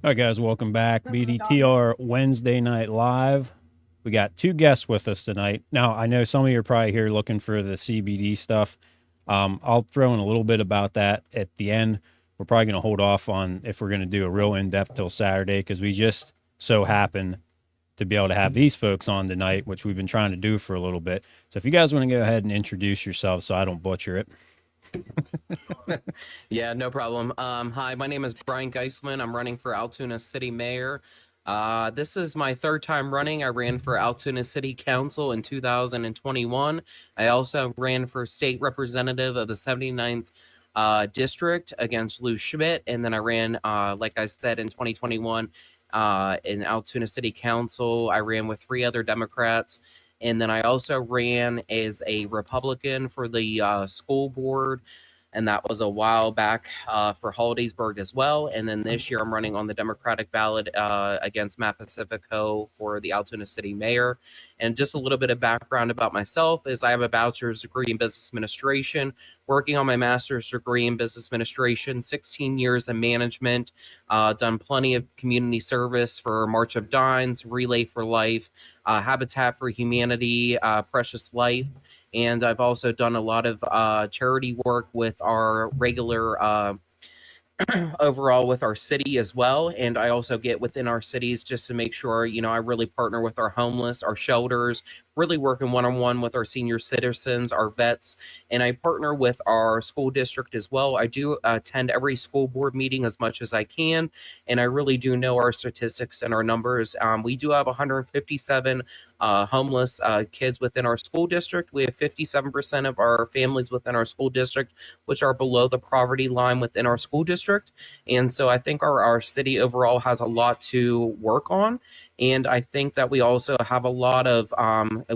All right, guys, welcome back. BDTR Wednesday Night Live. We got two guests with us tonight. Now, I know some of you are probably here looking for the CBD stuff. I'll throw in a little bit about that at the end. We're probably going to hold off on if we're going to do a real in-depth till Saturday because we just so happen to be able to have these folks on tonight, which we've been trying to do for a little bit. So if you guys want to go ahead and introduce yourselves so I don't butcher it. Yeah, no problem. Hi, my name is Bryant Giselman. I'm running for Altoona City Mayor. This is my third time running. I ran for Altoona City Council in 2021. I also ran for state representative of the 79th district against Lou Schmidt. And then I ran, like I said, in 2021 in Altoona City Council. I ran with 3 other Democrats. And then I also ran as a Republican for the school board, and that was a while back for Hollidaysburg as well. And then this year I'm running on the Democratic ballot against Matt Pacifico for the Altoona City Mayor. And just a little bit of background about myself is I have a bachelor's degree in business administration, working on my master's degree in business administration, 16 years in management, done plenty of community service for March of Dimes, Relay for Life, Habitat for Humanity, Precious Life. And I've also done a lot of charity work with our regular overall with our city as well. And I also get within our cities just to make sure, I really partner with our homeless, our shelters, really working one-on-one with our senior citizens, our vets, and I partner with our school district as well. I do attend every school board meeting as much as I can, and I really do know our statistics and our numbers. We do have 157 homeless kids within our school district. We have 57% of our families within our school district which are below the poverty line within our school district. And so I think our city overall has a lot to work on. And I think that we also have a lot of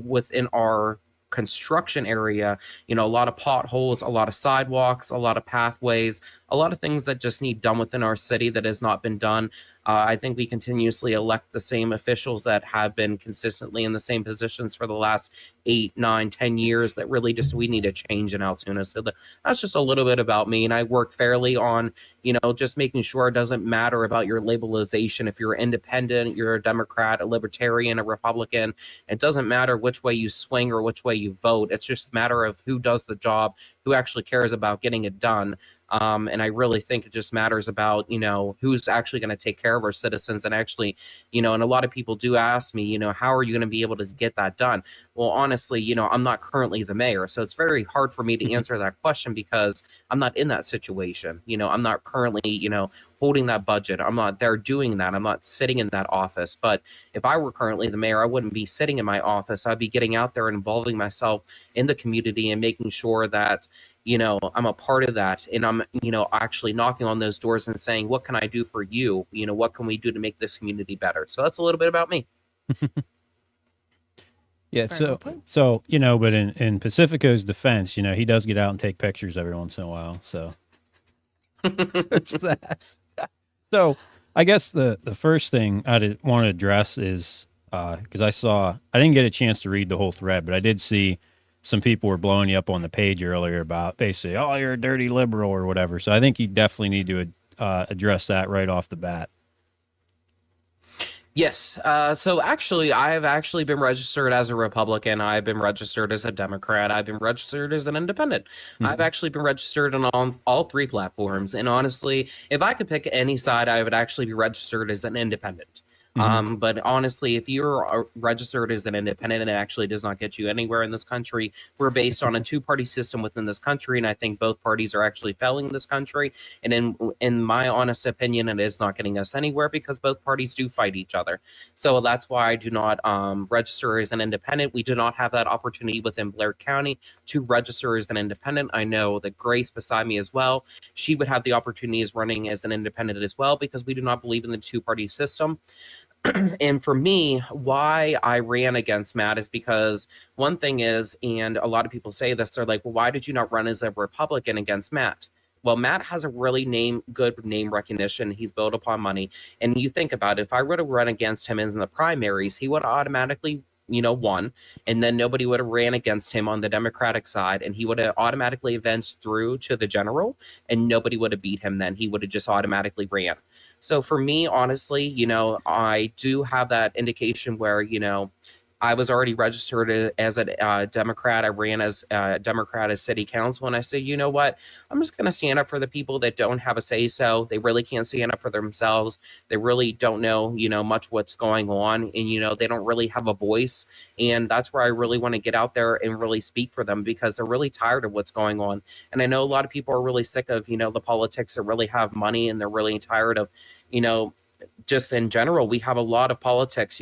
within our construction area, a lot of potholes, a lot of sidewalks, a lot of pathways, a lot of things that just need done within our city that has not been done. I think we continuously elect the same officials that have been consistently in the same positions for the last 8, 9, 10 years that really just we need a change in Altoona. So that's just a little bit about me. And I work fairly on, just making sure it doesn't matter about your labelization. If you're independent, you're a Democrat, a Libertarian, a Republican, it doesn't matter which way you swing or which way you vote. It's just a matter of who does the job, who actually cares about getting it done. And I really think it just matters about, who's actually going to take care of our citizens. And actually, and a lot of people do ask me, how are you going to be able to get that done? Well, honestly, I'm not currently the mayor. So it's very hard for me to answer that question because I'm not in that situation. I'm not currently, holding that budget. I'm not there doing that. I'm not sitting in that office. But if I were currently the mayor, I wouldn't be sitting in my office. I'd be getting out there and involving myself in the community and making sure that, I'm a part of that. And I'm, actually knocking on those doors and saying, what can I do for you? What can we do to make this community better? So that's a little bit about me. Yeah, so but in Pacifico's defense, he does get out and take pictures every once in a while. So there's that. So I guess the first thing I want to address is because I didn't get a chance to read the whole thread, but I did see some people were blowing you up on the page earlier about basically, oh, you're a dirty liberal or whatever. So I think you definitely need to address that right off the bat. Yes. So actually, I've actually been registered as a Republican. I've been registered as a Democrat. I've been registered as an independent. Mm-hmm. I've actually been registered on all 3 platforms. And honestly, if I could pick any side, I would actually be registered as an independent. Mm-hmm. But honestly, if you're registered as an independent, it actually does not get you anywhere in this country. We're based on a 2-party system within this country, and I think both parties are actually failing this country. And in my honest opinion, it is not getting us anywhere because both parties do fight each other. So that's why I do not register as an independent. We do not have that opportunity within Blair County to register as an independent. I know that Grace beside me as well, she would have the opportunity as running as an independent as well because we do not believe in the 2-party system. And for me, why I ran against Matt is because one thing is, and a lot of people say this, they're like, well, why did you not run as a Republican against Matt? Well, Matt has a really good name recognition. He's built upon money. And you think about it, if I were to run against him in the primaries, he would automatically won, and then nobody would have ran against him on the Democratic side, and he would have automatically advanced through to the general, and nobody would have beat him then. He would have just automatically ran. So for me, honestly, I do have that indication where, I was already registered as a Democrat. I ran as a Democrat as city council. And I said, you know what? I'm just going to stand up for the people that don't have a say so. They really can't stand up for themselves. They really don't know, much what's going on. And, they don't really have a voice. And that's where I really want to get out there and really speak for them because they're really tired of what's going on. And I know a lot of people are really sick of, the politics that really have money, and they're really tired of, you know, just in general, we have a lot of politics.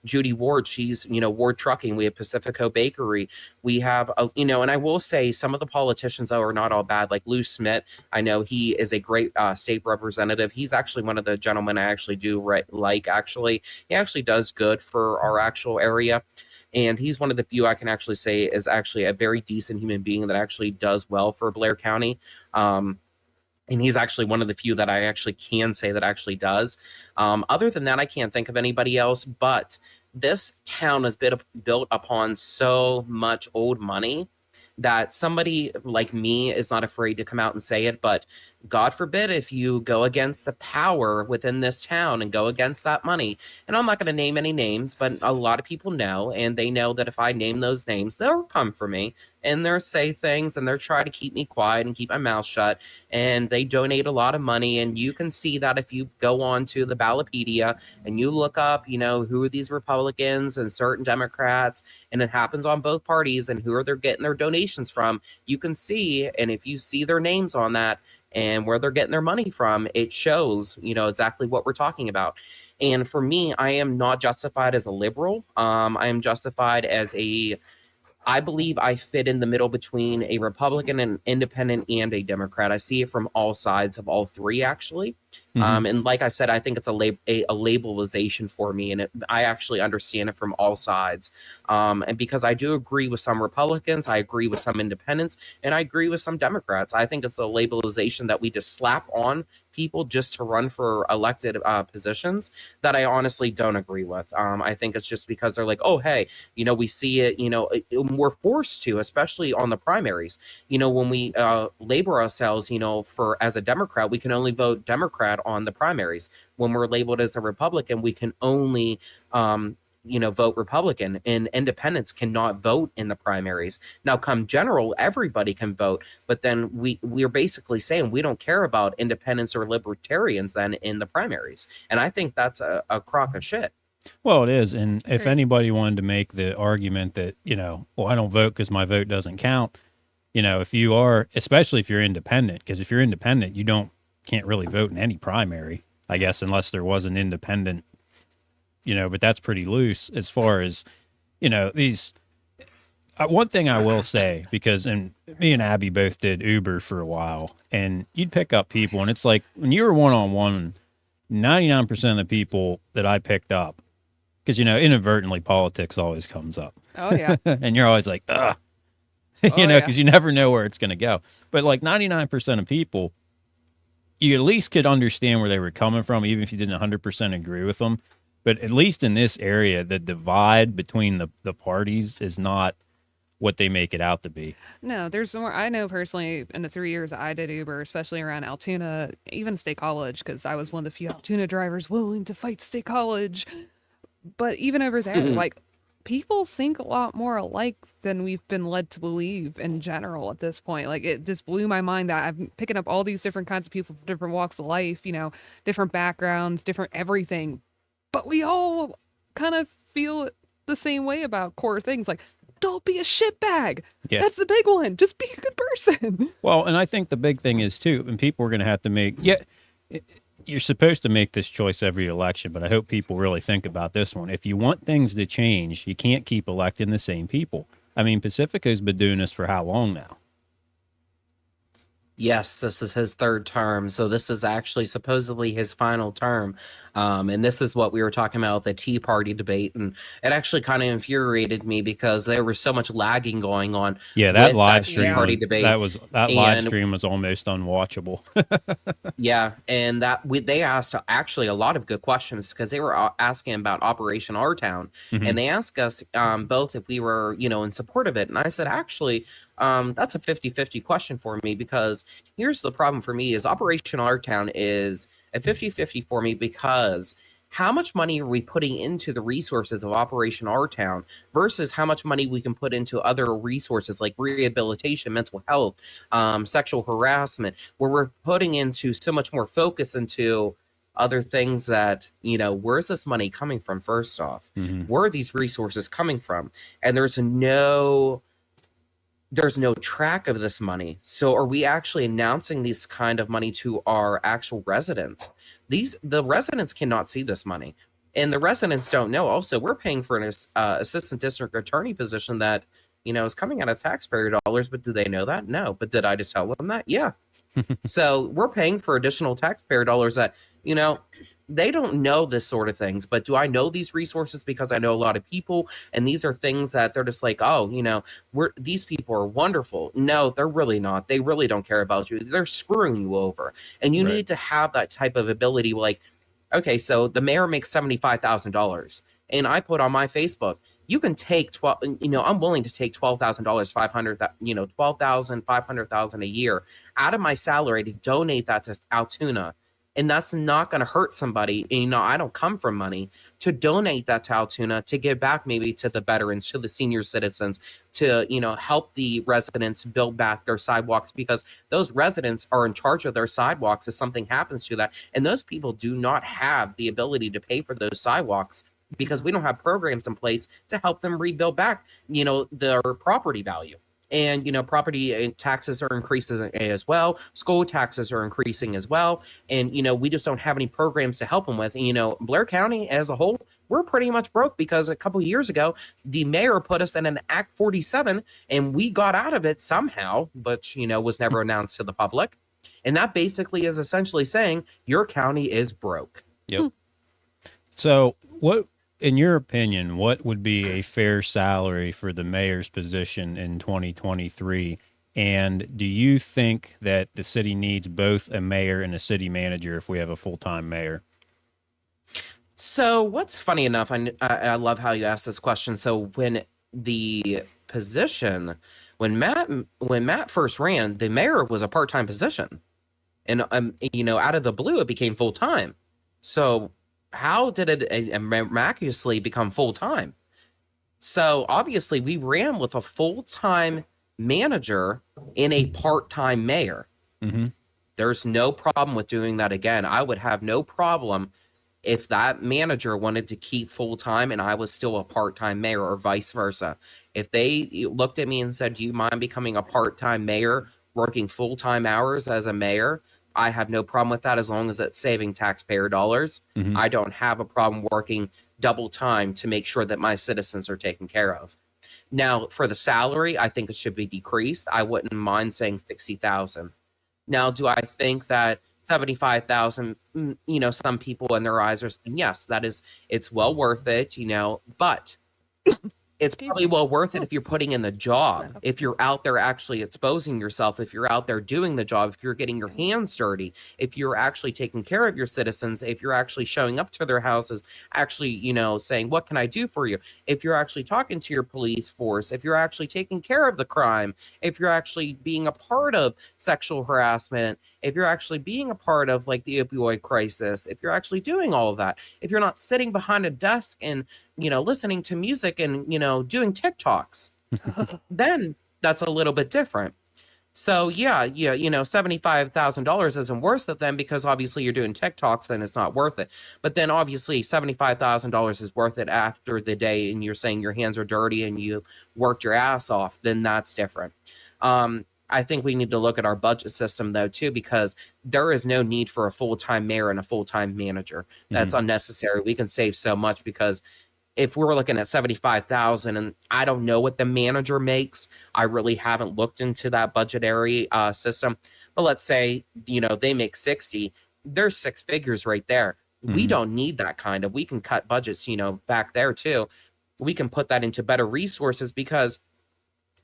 Judy Ward, she's, Ward Trucking. We have Pacifico Bakery. We have, and I will say some of the politicians, though, are not all bad. Like Lou Smith, I know he is a great state representative. He's actually one of the gentlemen I actually do like, actually. He actually does good for our actual area. And he's one of the few I can actually say is actually a very decent human being that actually does well for Blair County. And he's actually one of the few that I actually can say that actually does. Other than that, I can't think of anybody else. But this town has been built upon so much old money that somebody like me is not afraid to come out and say it. But God forbid if you go against the power within this town and go against that money. And I'm not going to name any names, but a lot of people know, and they know that if I name those names, they'll come for me and they'll say things and they'll try to keep me quiet and keep my mouth shut. And they donate a lot of money. And you can see that if you go on to the Ballotpedia and you look up, who are these Republicans and certain Democrats, and it happens on both parties, and who are they getting their donations from, you can see. And if you see their names on that, and where they're getting their money from, it shows, exactly what we're talking about. And for me, I am not justified as a liberal. I am justified as I believe I fit in the middle between a Republican, an independent, and a Democrat. I see it from all sides of all three, actually. And like I said, I think it's a labelization for me, and I actually understand it from all sides. And because I do agree with some Republicans, I agree with some independents, and I agree with some Democrats. I think it's a labelization that we just slap on people just to run for elected positions that I honestly don't agree with. I think it's just because they're like, oh, hey, we see it, we're forced to, especially on the primaries. When we label ourselves, for as a Democrat, we can only vote Democrat on the primaries. When we're labeled as a Republican, we can only vote Republican, and independents cannot vote in the primaries. Now, come general, everybody can vote, but then we're basically saying we don't care about independents or libertarians then in the primaries. And I think that's a crock of shit. Well, it is. And if anybody wanted to make the argument that, well, I don't vote because my vote doesn't count, if you are, especially if you're independent, because if you're independent, can't really vote in any primary, I guess, unless there was an independent, but that's pretty loose as far as, these. One thing I will say, because me and Abby both did Uber for a while, and you'd pick up people, and it's like when you were one-on-one, 99% of the people that I picked up, because, inadvertently politics always comes up. Oh, yeah. And you're always like, ugh, because you never know where it's going to go. But like 99% of people, you at least could understand where they were coming from, even if you didn't 100% agree with them. But at least in this area, the divide between the parties is not what they make it out to be. No, there's more. I know personally in the 3 years I did Uber, especially around Altoona, even State College, because I was one of the few Altoona drivers willing to fight State College. But even over there, like, people think a lot more alike than we've been led to believe in general at this point. Like, it just blew my mind that I'm picking up all these different kinds of people from different walks of life, different backgrounds, different everything. But we all kind of feel the same way about core things. Like, don't be a shitbag. Yeah. That's the big one. Just be a good person. Well, and I think the big thing is, too, and people are going to have to make, you're supposed to make this choice every election, but I hope people really think about this one. If you want things to change, you can't keep electing the same people. I mean, Pacifico's been doing this for how long now? Yes, this is his third term. So this is actually supposedly his final term. And this is what we were talking about, the Tea Party debate. And it actually kind of infuriated me because there was so much lagging going on. Yeah, that live stream Party debate. That live stream was almost unwatchable. Yeah, and they asked actually a lot of good questions because they were asking about Operation Our Town. And they asked us both if we were, in support of it. And I said, actually, that's a 50-50 question for me, because here's the problem for me is Operation Our Town is a 50-50 for me, because how much money are we putting into the resources of Operation Our Town versus how much money we can put into other resources like rehabilitation, mental health, sexual harassment, where we're putting into so much more focus into other things that, where's this money coming from? First off, where are these resources coming from? And there's no track of this money. So are we actually announcing this kind of money to our actual residents? The residents cannot see this money, and the residents don't know. Also, we're paying for an assistant district attorney position that, is coming out of taxpayer dollars, but do they know that? No. But did I just tell them that? Yeah. So we're paying for additional taxpayer dollars that, they don't know this sort of things. But do I know these resources because I know a lot of people? And these are things that they're just like, oh, these people are wonderful. No, they're really not. They really don't care about you. They're screwing you over. And you need to have that type of ability. Like, okay, so the mayor makes $75,000. And I put on my Facebook, you can take I'm willing to take $12,000, 500, $12,000, a year out of my salary to donate that to Altoona. And that's not going to hurt somebody. And, I don't come from money to donate that to Altoona to give back maybe to the veterans, to the senior citizens, to, help the residents build back their sidewalks, because those residents are in charge of their sidewalks if something happens to that. And those people do not have the ability to pay for those sidewalks because we don't have programs in place to help them rebuild back, their property value. And, property taxes are increasing as well. School taxes are increasing as well. And, we just don't have any programs to help them with. And, Blair County as a whole, we're pretty much broke because a couple of years ago, the mayor put us in an Act 47 and we got out of it somehow, but, was never announced to the public. And that basically is essentially saying your county is broke. Yep. So what, in your opinion, what would be a fair salary for the mayor's position in 2023? And do you think that the city needs both a mayor and a city manager if we have a full-time mayor? So what's funny enough, I love how you asked this question. So when Matt first ran, the mayor was a part-time position. And, out of the blue, it became full-time. So how did it miraculously become full-time? So obviously we ran with a full-time manager and a part-time mayor. There's no problem with doing that again. I would have no problem if that manager wanted to keep full-time and I was still a part-time mayor, or vice versa. If they looked at me and said, do you mind becoming a part-time mayor, working full-time hours as a mayor? I have no problem with that as long as it's saving taxpayer dollars. I don't have a problem working double time to make sure that my citizens are taken care of. Now, for the salary, I think it should be decreased. I wouldn't mind saying 60,000. Now, do I think that 75,000, some people in their eyes are saying, yes, it's well worth it, but it's probably well worth it if you're putting in the job, if you're out there actually exposing yourself, if you're out there doing the job, if you're getting your hands dirty, if you're actually taking care of your citizens, if you're actually showing up to their houses, actually, saying, what can I do for you? If you're actually talking to your police force, if you're actually taking care of the crime, if you're actually being a part of sexual harassment, if you're actually being a part of like the opioid crisis, if you're actually doing all of that, if you're not sitting behind a desk and, listening to music and, doing TikToks, then that's a little bit different. So yeah, $75,000 isn't worth it then, because obviously you're doing TikToks and it's not worth it. But then obviously $75,000 is worth it after the day and you're saying your hands are dirty and you worked your ass off, then that's different. I think we need to look at our budget system though too, because there is no need for a full-time mayor and a full-time manager. That's unnecessary. We can save so much, because if we're looking at 75,000, and I don't know what the manager makes, I really haven't looked into that budgetary system. But let's say, they make 60, there's six figures right there. We don't need that kind of, we can cut budgets, back there too. We can put that into better resources, because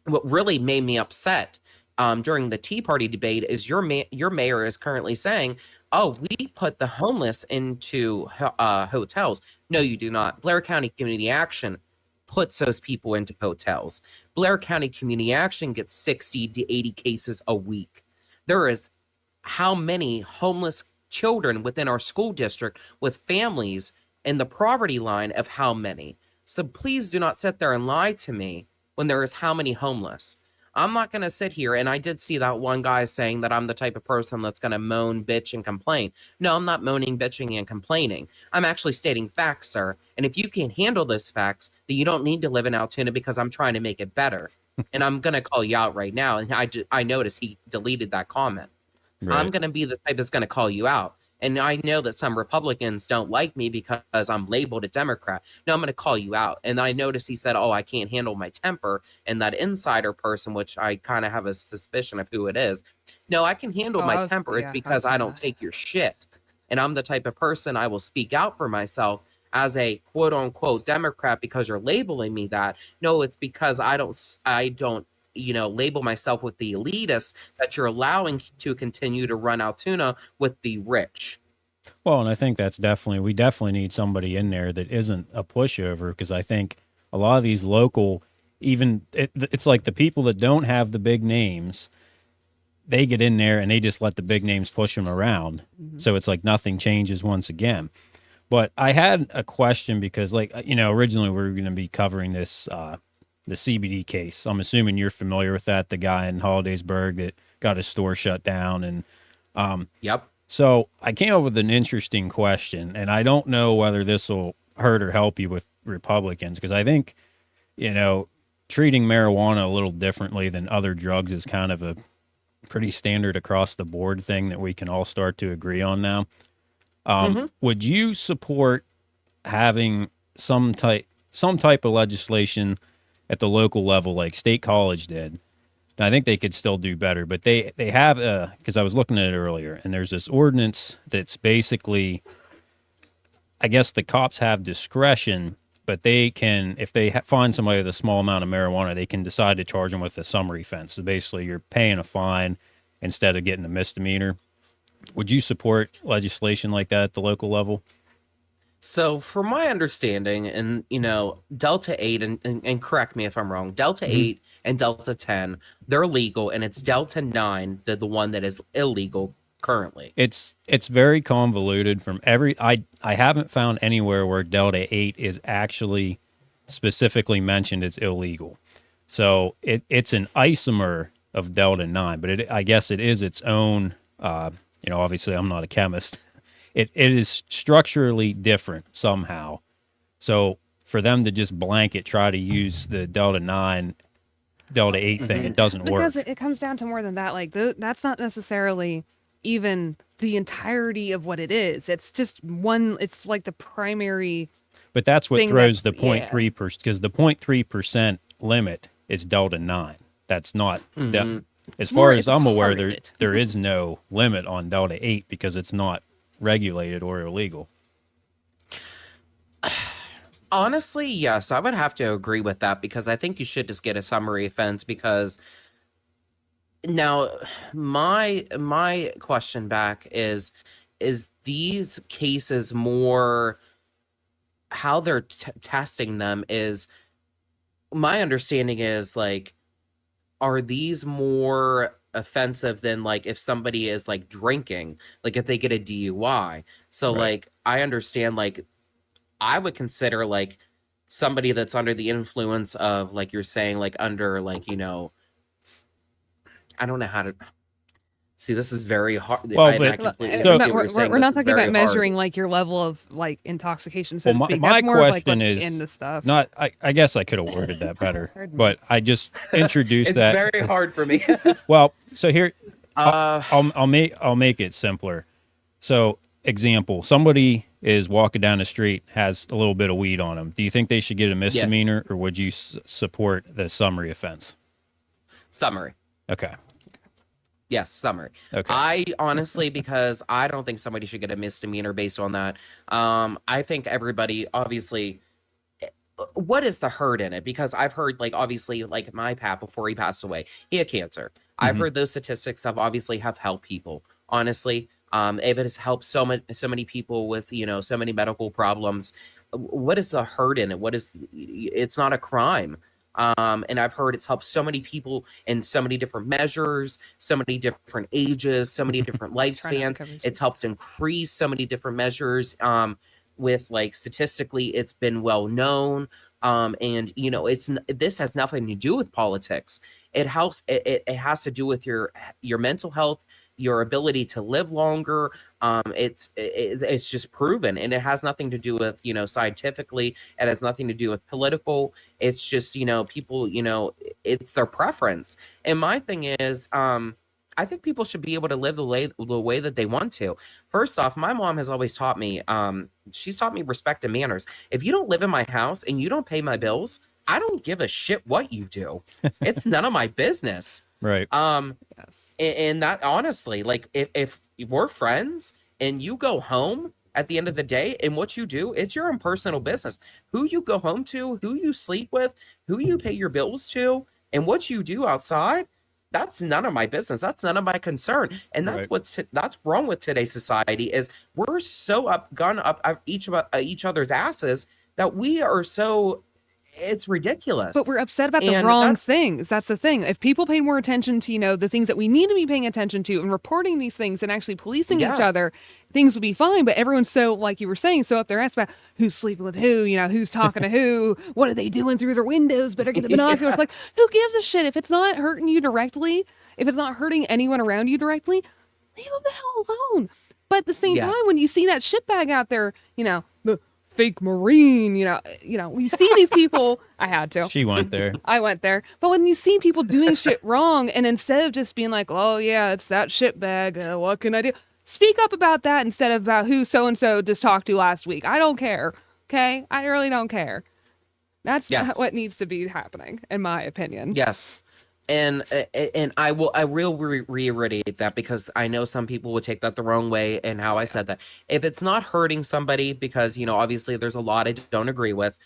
what really made me upset during the Tea Party debate is your mayor is currently saying, oh, we put the homeless into hotels. No, you do not. Blair County Community Action puts those people into hotels. Blair County Community Action gets 60 to 80 cases a week. There is how many homeless children within our school district with families in the poverty line of how many. So please do not sit there and lie to me when there is how many homeless. I'm not going to sit here, and I did see that one guy saying that I'm the type of person that's going to moan, bitch, and complain. No, I'm not moaning, bitching, and complaining. I'm actually stating facts, sir. And if you can't handle those facts, then you don't need to live in Altoona because I'm trying to make it better. And I'm going to call you out right now. And I noticed he deleted that comment. Right. I'm going to be the type that's going to call you out. And I know that some Republicans don't like me because I'm labeled a Democrat. No, I'm going to call you out. And I noticed he said, oh, I can't handle my temper. And that insider person, which I kind of have a suspicion of who it is. No, I can handle my temper. It's because I don't take your shit. And I'm the type of person I will speak out for myself as a quote unquote Democrat because you're labeling me that. No, it's because I don't label myself with the elitists that you're allowing to continue to run Altoona with the rich. Well, and I think we definitely need somebody in there that isn't a pushover, because I think a lot of these local, it's like the people that don't have the big names, they get in there and they just let the big names push them around. Mm-hmm. So it's like nothing changes once again. But I had a question because, originally we were going to be covering this, the CBD case. I'm assuming you're familiar with that, the guy in Hollidaysburg that got his store shut down. And yep. So I came up with an interesting question, and I don't know whether this will hurt or help you with Republicans, because I think, treating marijuana a little differently than other drugs is kind of a pretty standard across the board thing that we can all start to agree on now. Would you support having some type of legislation at the local level like State College did? And I think they could still do better, but they have, because I was looking at it earlier, and there's this ordinance that's basically, I guess the cops have discretion, but they can, if they find somebody with a small amount of marijuana, they can decide to charge them with a summary offense. So basically you're paying a fine instead of getting a misdemeanor. Would you support legislation like that at the local level? So, from my understanding, and Delta 8, and correct me if I'm wrong, Delta 8 and Delta 10, they're legal, and it's Delta 9, the one that is illegal currently. It's very convoluted. I haven't found anywhere where Delta 8 is actually specifically mentioned as illegal. So it's an isomer of Delta 9, but I guess it is its own. Obviously I'm not a chemist. It is structurally different somehow. So for them to just blanket try to use the Delta 9, Delta 8 thing, it doesn't work. Because it comes down to more than that. Like, that's not necessarily even the entirety of what it is. It's just one, it's like the primary. But that's what throws the 0.3%, because the 0.3% limit is Delta 9. That's not, as far as I'm aware, there is no limit on Delta 8 because it's not regulated or illegal. Honestly, yes, I would have to agree with that, because I think you should just get a summary offense. Because now my question back is these cases more how they're testing them is, my understanding is, like, are these more offensive than, like, if somebody is, like, drinking, like, if they get a DUI? So, right. Like, I understand, like, I would consider, like, somebody that's under the influence of, like you're saying, like, under, like, I don't know how to see. This is very hard. Well, we're not talking about measuring like your level of like intoxication. So to speak. My That's more question of, like, is in the stuff. not. I guess I could have worded that better, but I just introduced it's that. It's very hard for me. Well, so here, I'll make it simpler. So, example: somebody is walking down the street, has a little bit of weed on them. Do you think they should get a misdemeanor, or would you support the summary offense? Summary. Okay. Yes, summary. Okay. I honestly, because I don't think somebody should get a misdemeanor based on that. I think everybody, obviously, what is the hurt in it? Because I've heard, like, obviously, like, my pap, before he passed away, he had cancer. I've heard those statistics have obviously have helped people. Honestly, if it has helped so many people with, so many medical problems, what is the hurt in it? It's not a crime. And I've heard it's helped so many people in so many different measures, so many different ages, so many different Try not to lifespans. cover his It's face. helped increase so many different measures. With like statistically, it's been well known. And you know, this has nothing to do with politics. It helps. It has to do with your mental health, your ability to live longer. It's just proven, and it has nothing to do with, you know, scientifically. It has nothing to do with political. It's just, you know, people, you know, it's their preference. And my thing is, I think people should be able to live the way that they want to. First off, my mom has always taught me, she's taught me respect and manners. If you don't live in my house and you don't pay my bills, I don't give a shit what you do. It's none of my business. Right. Yes. And that, honestly, like, if we're friends and you go home at the end of the day, and what you do, it's your own personal business. Who you go home to, who you sleep with, who you pay your bills to, and what you do outside, that's none of my business. That's none of my concern. And that's Right. that's wrong with today's society, is we're so gone up each other's asses that we are so, it's But ridiculous. we're upset about the And wrong that's, things. That's the thing. If people paid more attention to, you know, the things that we need to be paying attention to and reporting these things and actually policing each yes. other, things would be fine. But everyone's so, like you were saying, so up their ass about who's sleeping with who, you know, who's talking to who, what are they doing through their windows, better get the binoculars. Like, who gives a shit if it's not hurting you directly? If it's not hurting anyone around you directly, leave them the hell alone. But at the same time, Yes. when you see that shitbag out there, you know, the fake Marine, when you see these people, I had to. She went there. I went there. But when you see people doing shit wrong, and instead of just being like, oh, yeah, it's that shitbag, what can I do? Speak up about that instead of about who so and so just talked to last week. I don't care. Okay? I really don't care. That's Yes. what needs to be happening, in my opinion. Yes. And I will reiterate that, because I know some people would take that the wrong way and how I said that. If it's not hurting somebody, because, you know, obviously there's a lot I don't agree with.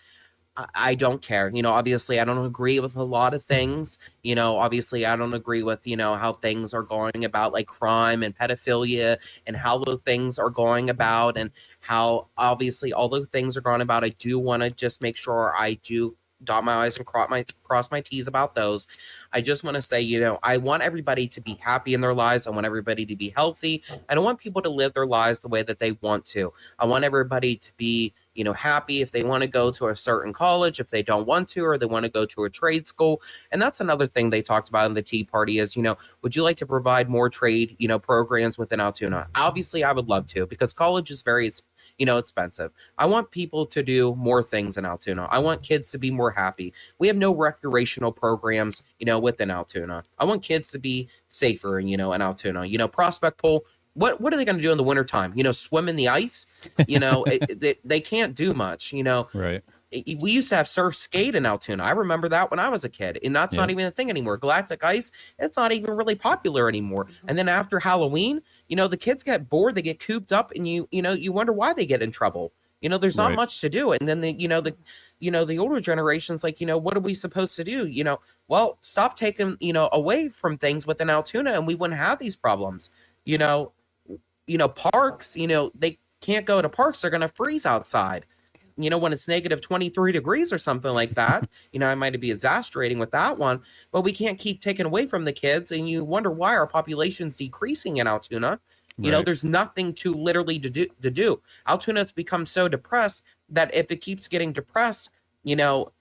I don't care. You know, obviously I don't agree with a lot of things. You know, obviously I don't agree with, you know, how things are going about, like crime and pedophilia, and how those things are going about, and how obviously all those things are going about. I do want to just make sure I do dot my I's and cross my T's about those. I just want to say, you know, I want everybody to be happy in their lives. I want everybody to be healthy. I don't want people to live their lives the way that they want to. I want everybody to be, you know, happy if they want to go to a certain college, if they don't want to, or they want to go to a trade school. And that's another thing they talked about in the Tea Party is, you know, would you like to provide more trade, you know, programs within Altoona? Obviously, I would love to, because college is very, you know, expensive. I want people to do more things in Altoona. I want kids to be more happy. We have no recreational programs, you know, within Altoona. I want kids to be safer, you know, in Altoona. You know, Prospect Pole, what are they going to do in the wintertime? You know, swim in the ice? You know, they can't do much, you know. Right. We used to have surf skate in Altoona. I remember that when I was a kid, and that's not Yep. even a thing anymore. Galactic Ice, it's not even really popular anymore. And then after Halloween, you know, the kids get bored, they get cooped up, and you know, you wonder why they get in trouble. You know, there's not Right. much to do. And then the older generations, like, you know, what are we supposed to do? You know, well, stop taking, you know, away from things within Altoona, and we wouldn't have these problems. You know, parks, you know, they can't go to parks, they're gonna freeze outside. You know, when it's negative 23 degrees or something like that. You know, I might be exaggerating with that one, but we can't keep taking away from the kids, and you wonder why our population's decreasing in Altoona. You know, Right. there's nothing to literally to do. Altoona's become so depressed that if it keeps getting depressed, you know,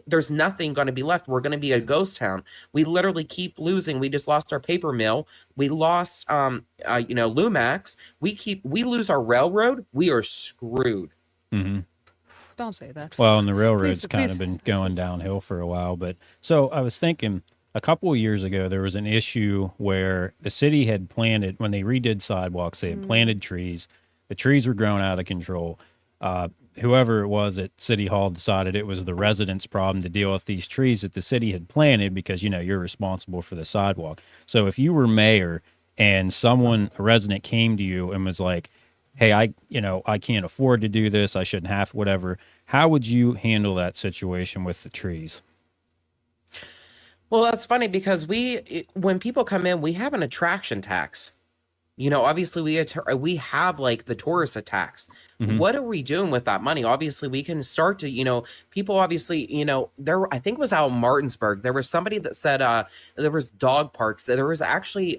there's nothing going to be left. We're going to be a ghost town. We literally keep losing. We just lost our paper mill. We lost, Lumax. We lose our railroad. We are screwed. Hmm. Don't say that. Well, and the Please, railroad's kind please. of been going downhill for a while. But so I was thinking a couple of years ago, there was an issue where the city had planted, when they redid sidewalks, they had planted trees. The trees were growing out of control. Whoever it was at City Hall decided it was the residents' problem to deal with these trees that the city had planted because, you know, you're responsible for the sidewalk. So if you were mayor and a resident came to you and was like, hey, I can't afford to do this, I shouldn't have, whatever, how would you handle that situation with the trees? Well, that's funny because when people come in, we have an attraction tax. Obviously we have like the tourist attacks. Hmm. What are we doing with that money? Obviously, we can start to, people obviously, there, I think it was out in Martinsburg. There was somebody that said there was dog parks. There was actually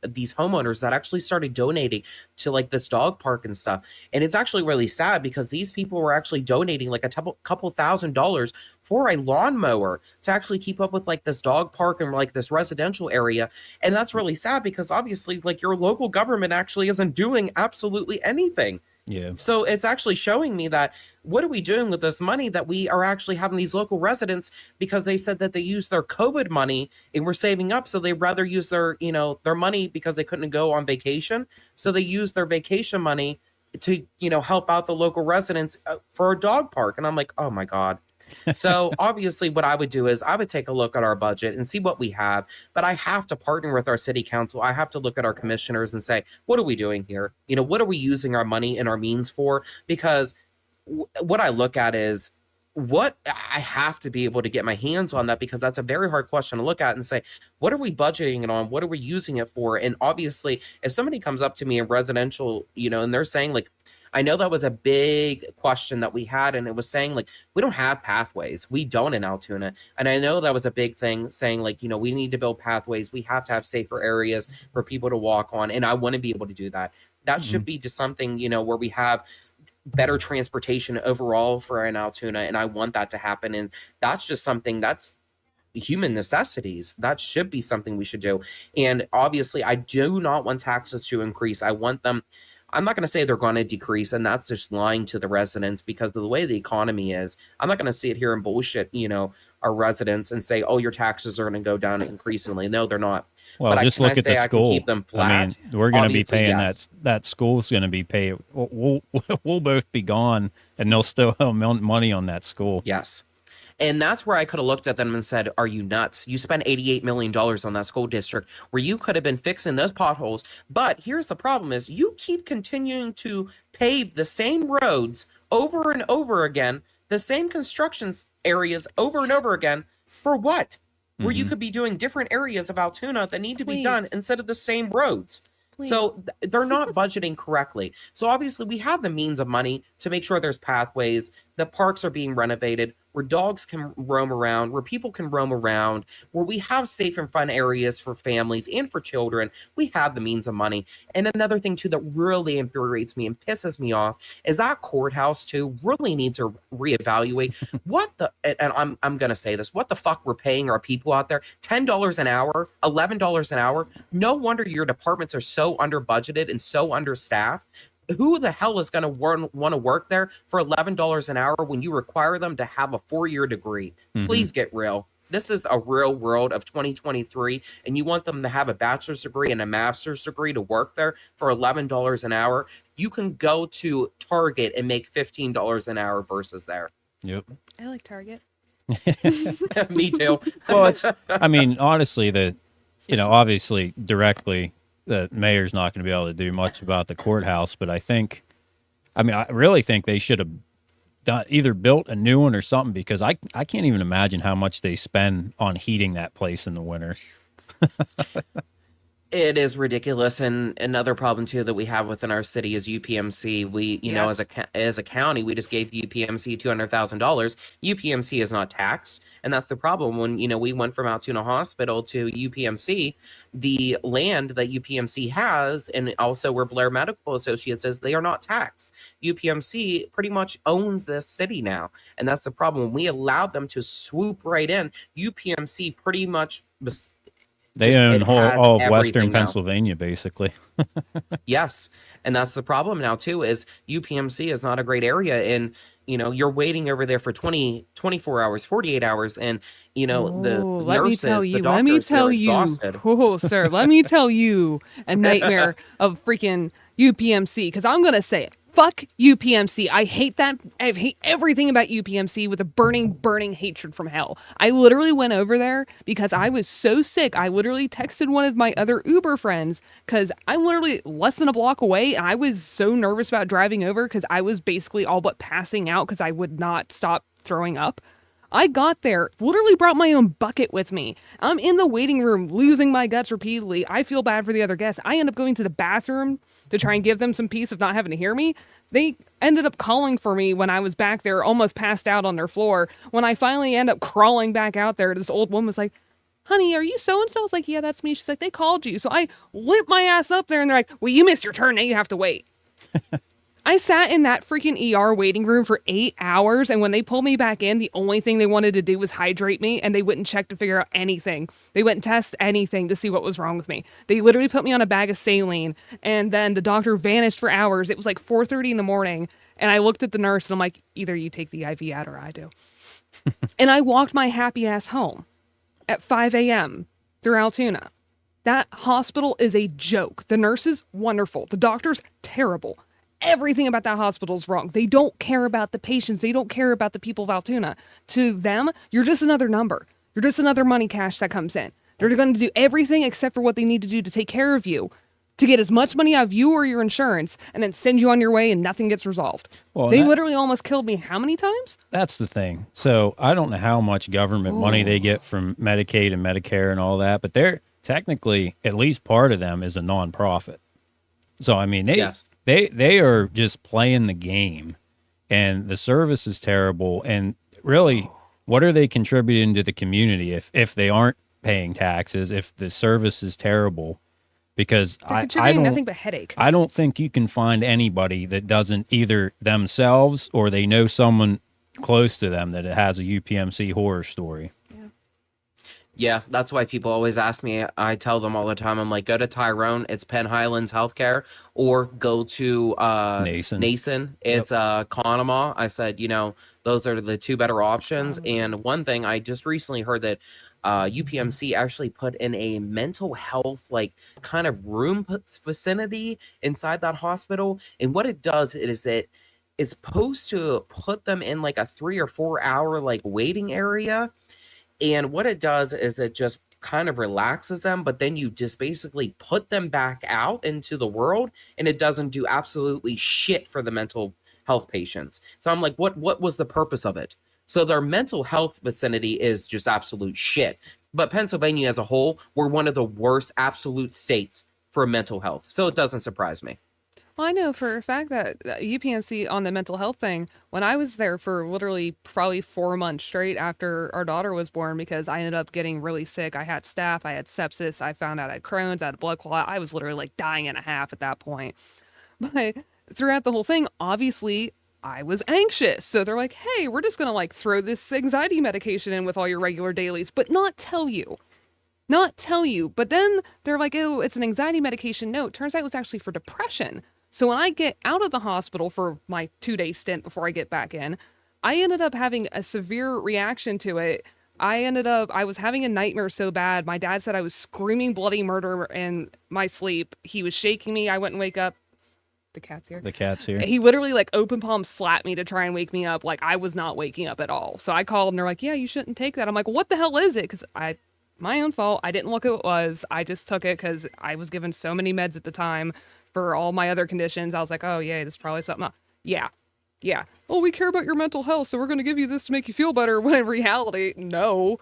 these homeowners that actually started donating to like this dog park and stuff. And it's actually really sad because these people were actually donating like a couple $1,000s for a lawnmower to actually keep up with like this dog park and like this residential area. And that's really sad because obviously like your local government actually isn't doing absolutely anything. Yeah. So it's actually showing me that what are we doing with this money that we are actually having these local residents, because they said that they used their COVID money and were saving up. So they'd rather use their, their money because they couldn't go on vacation. So they used their vacation money to, help out the local residents for a dog park. And I'm like, oh my God. So obviously what I would do is I would take a look at our budget and see what we have, but I have to partner with our city council. I have to look at our commissioners and say, what are we doing here? What are we using our money and our means for? Because what I look at is what I have to be able to get my hands on that, because that's a very hard question to look at and say, what are we budgeting it on? What are we using it for? And obviously if somebody comes up to me in residential, and they're saying like, I know that was a big question that we had, and it was saying like, we don't have pathways. We don't in Altoona. And I know that was a big thing saying like, we need to build pathways. We have to have safer areas for people to walk on. And I want to be able to do that. That should be just something, where we have better transportation overall for in Altoona. And I want that to happen. And that's just something that's human necessities. That should be something we should do. And obviously I do not want taxes to increase. I want them, I'm not going to say they're going to decrease, and that's just lying to the residents because of the way the economy is. I'm not going to sit here and bullshit, our residents and say, oh, your taxes are going to go down increasingly. No, they're not. Well, but just look at the I can school. keep them flat. I mean, we're going to be Obviously, paying yes. that school's going to be paying. We'll both be gone, and they'll still have money on that school. Yes. And that's where I could have looked at them and said, are you nuts? You spent $88 million on that school district where you could have been fixing those potholes. But here's the problem is you keep continuing to pave the same roads over and over again, the same construction areas over and over again. For what? Where you could be doing different areas of Altoona that need to be done instead of the same roads. So they're not budgeting correctly. So obviously we have the means of money to make sure there's pathways, the parks are being renovated, where dogs can roam around, where people can roam around, where we have safe and fun areas for families and for children. We have the means of money. And another thing too that really infuriates me and pisses me off is that courthouse too really needs to reevaluate what the, and I'm gonna say this, what the fuck we're paying our people out there? $10 an hour, $11 an hour. No wonder your departments are so under budgeted and so understaffed. Who the hell is going to want to work there for $11 an hour when you require them to have a 4-year degree? Please get real. This is a real world of 2023, and you want them to have a bachelor's degree and a master's degree to work there for $11 an hour. You can go to Target and make $15 an hour versus there. Yep. I like Target. Me too. Well, I mean, honestly, obviously directly, the mayor's not going to be able to do much about the courthouse, but I really think they should have either built a new one or something, because I can't even imagine how much they spend on heating that place in the winter. It is ridiculous, and another problem too that we have within our city is UPMC. We, as a county, we just gave UPMC $200,000. UPMC is not taxed, and that's the problem. When we went from Altoona Hospital to UPMC, the land that UPMC has, and also where Blair Medical Associates is, they are not taxed. UPMC pretty much owns this city now, and that's the problem. When we allowed them to swoop right in, UPMC pretty much. They own all of Western now. Pennsylvania, basically. Yes. And that's the problem now, too, is UPMC is not a great area. And, you're waiting over there for 24 hours, 48 hours. And, the nurses, the doctors, they're exhausted. Oh, sir, let me tell you a nightmare of freaking UPMC. Because I'm going to say it. Fuck UPMC. I hate that. I hate everything about UPMC with a burning, burning hatred from hell. I literally went over there because I was so sick. I literally texted one of my other Uber friends because I'm literally less than a block away. And I was so nervous about driving over because I was basically all but passing out because I would not stop throwing up. I got there, literally brought my own bucket with me. I'm in the waiting room, losing my guts repeatedly. I feel bad for the other guests. I end up going to the bathroom to try and give them some peace of not having to hear me. They ended up calling for me when I was back there, almost passed out on their floor. When I finally end up crawling back out there, this old woman was like, honey, are you so-and-so? I was like, yeah, that's me. She's like, they called you. So I limp my ass up there and they're like, well, you missed your turn. Now you have to wait. I sat in that freaking ER waiting room for 8 hours, and when they pulled me back in, the only thing they wanted to do was hydrate me, and they wouldn't check to figure out anything. They wouldn't test anything to see what was wrong with me. They literally put me on a bag of saline, and then the doctor vanished for hours. It was like 4:30 in the morning, and I looked at the nurse, and I'm like, either you take the IV out or I do. And I walked my happy ass home at 5 a.m. through Altoona. That hospital is a joke. The nurse is wonderful. The doctor's terrible. Everything about that hospital is wrong. They don't care about the patients. They don't care about the people of Altoona. To them, you're just another number. You're just another money cash that comes in. They're going to do everything except for what they need to do to take care of you, to get as much money out of you or your insurance, and then send you on your way and nothing gets resolved. Well, they literally almost killed me how many times? That's the thing. So I don't know how much government money they get from Medicaid and Medicare and all that, but they're technically, at least part of them is a nonprofit. So, I mean, they are just playing the game, and the service is terrible. And really, what are they contributing to the community if they aren't paying taxes, if the service is terrible? Because I don't, nothing but headache. I don't think you can find anybody that doesn't either themselves or they know someone close to them that has a UPMC horror story. Yeah, that's why people always ask me. I tell them all the time, I'm like, go to Tyrone, it's Penn Highlands Healthcare, or go to Nason, it's Conemaugh. I said, those are the two better options. And one thing, I just recently heard that UPMC actually put in a mental health, like, kind of room vicinity inside that hospital. And what it does is it's supposed to put them in like a 3 or 4 hour like waiting area. And what it does is it just kind of relaxes them, but then you just basically put them back out into the world, and it doesn't do absolutely shit for the mental health patients. So I'm like, what was the purpose of it? So their mental health vicinity is just absolute shit. But Pennsylvania as a whole, we're one of the worst absolute states for mental health. So it doesn't surprise me. Well, I know for a fact that UPMC on the mental health thing, when I was there for literally probably 4 months straight after our daughter was born, because I ended up getting really sick. I had staph, I had sepsis, I found out I had Crohn's, I had a blood clot. I was literally like dying and a half at that point. But throughout the whole thing, obviously, I was anxious. So they're like, hey, we're just going to like throw this anxiety medication in with all your regular dailies, but not tell you. But then they're like, oh, it's an anxiety medication. No, it turns out it was actually for depression. So when I get out of the hospital for my 2-day stint before I get back in, I ended up having a severe reaction to it. I was having a nightmare so bad. My dad said I was screaming bloody murder in my sleep. He was shaking me. I wouldn't wake up. The cat's here. He literally like open palm slapped me to try and wake me up. Like I was not waking up at all. So I called and they're like, yeah, you shouldn't take that. I'm like, what the hell is it? Because my own fault. I didn't look at what it was. I just took it because I was given so many meds at the time for all my other conditions. I was like, oh yeah, this is probably something else. Yeah. Oh, we care about your mental health, so we're going to give you this to make you feel better. When in reality, no.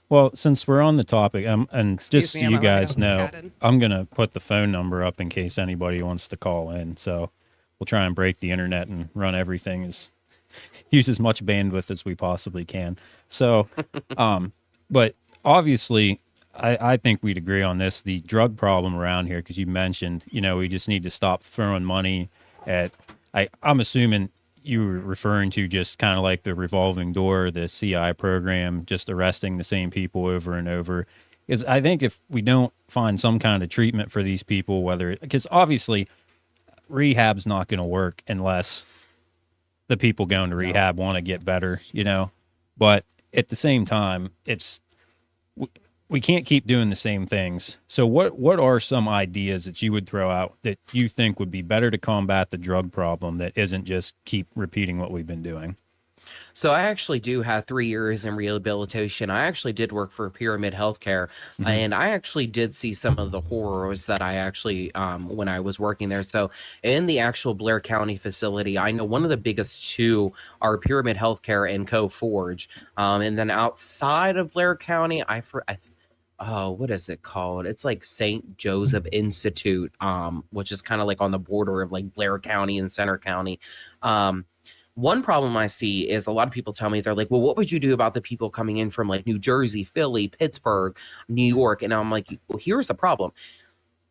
Well, since we're on the topic, and just so you guys know, I'm going to put the phone number up in case anybody wants to call in. So we'll try and break the internet and run everything use as much bandwidth as we possibly can. So, but obviously, I think we'd agree on this, the drug problem around here, because you mentioned, we just need to stop throwing money at, I'm assuming you were referring to just kind of like the revolving door, the CI program, just arresting the same people over and over. Because I think if we don't find some kind of treatment for these people, because obviously rehab's not going to work unless the people going to rehab want to get better, but at the same time, we can't keep doing the same things. So what are some ideas that you would throw out that you think would be better to combat the drug problem that isn't just keep repeating what we've been doing? So I actually do have 3 years in rehabilitation. I actually did work for Pyramid Healthcare, and I actually did see some of the horrors that I actually when I was working there. So in the actual Blair County facility, I know one of the biggest two are Pyramid Healthcare and Co Forge, and then outside of Blair County, oh, what is it called? It's like St. Joseph Institute, which is kind of like on the border of like Blair County and Center County. One problem I see is a lot of people tell me, they're like, well, what would you do about the people coming in from like New Jersey, Philly, Pittsburgh, New York? And I'm like, well, here's the problem.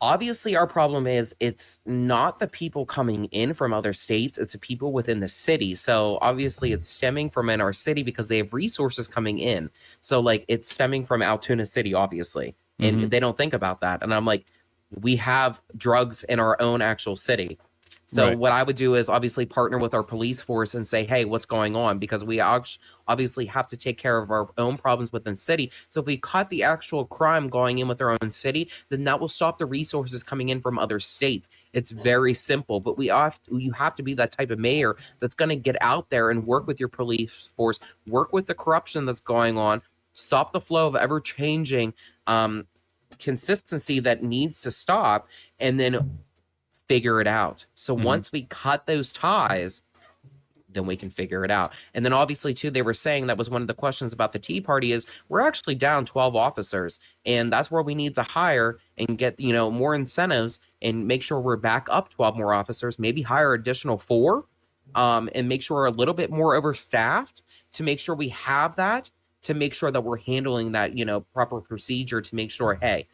Obviously, our problem is it's not the people coming in from other states, it's the people within the city. So obviously it's stemming from in our city because they have resources coming in. So like it's stemming from Altoona City, obviously. And they don't think about that. And I'm like, we have drugs in our own actual city. So Right. what I would do is obviously partner with our police force and say, hey, what's going on? Because we obviously have to take care of our own problems within the city. So if we cut the actual crime going in with our own city, then that will stop the resources coming in from other states. It's very simple, but you have to be that type of mayor that's going to get out there and work with your police force, work with the corruption that's going on, stop the flow of ever changing consistency that needs to stop, and then figure it out. So once we cut those ties, then we can figure it out. And then obviously too, they were saying that was one of the questions about the Tea Party is we're actually down 12 officers, and that's where we need to hire and get, more incentives and make sure we're back up 12 more officers, maybe hire additional 4, and make sure we're a little bit more overstaffed to make sure we have that, to make sure that we're handling that, proper procedure to make sure, hey,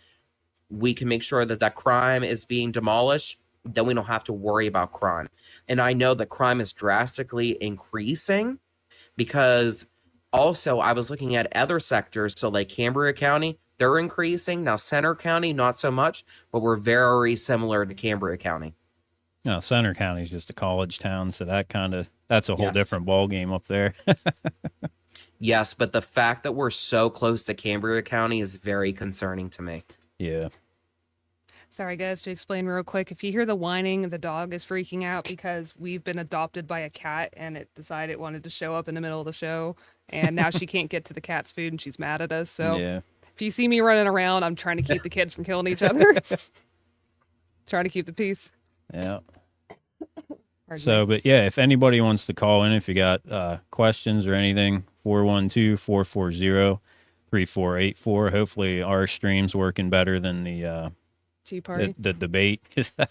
we can make sure that crime is being demolished, then we don't have to worry about crime. And I know that crime is drastically increasing because also I was looking at other sectors. So like Cambria County, they're increasing. Now Center County, not so much, but we're very similar to Cambria County. No, Center County is just a college town, so that's a whole Yes. different ball game up there. Yes, but the fact that we're so close to Cambria County is very concerning to me. Yeah. Sorry, guys, to explain real quick. If you hear the whining, the dog is freaking out because we've been adopted by a cat and it decided it wanted to show up in the middle of the show. And now she can't get to the cat's food and she's mad at us. So Yeah. if you see me running around, I'm trying to keep the kids from killing each other. Trying to keep the peace. Yeah. Pardon So, me. but yeah, if anybody wants to call in, if you got questions or anything, 412-440-3484. Hopefully our stream's working better than the Tea Party. the debate. 'Cause that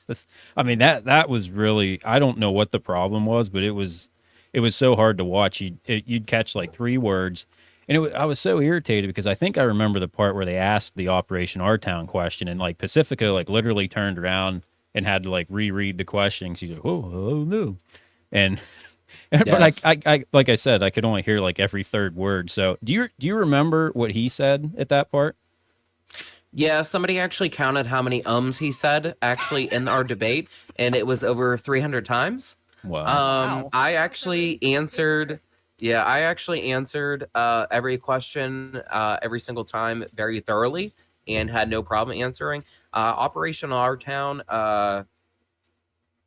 was really, I don't know what the problem was, but it was so hard to watch. You'd catch like 3 words, and I was so irritated because I think I remember the part where they asked the Operation Our Town question, and like Pacifica like literally turned around and had to like reread the question. She's like, oh no, and but Yes. I like I said, I could only hear like every third word. So do you remember what he said at that part? Yeah, somebody actually counted how many he said actually in our debate, and it was over 300 times. Wow. Wow. I actually answered every question every single time very thoroughly and had no problem answering. Operation Our Town,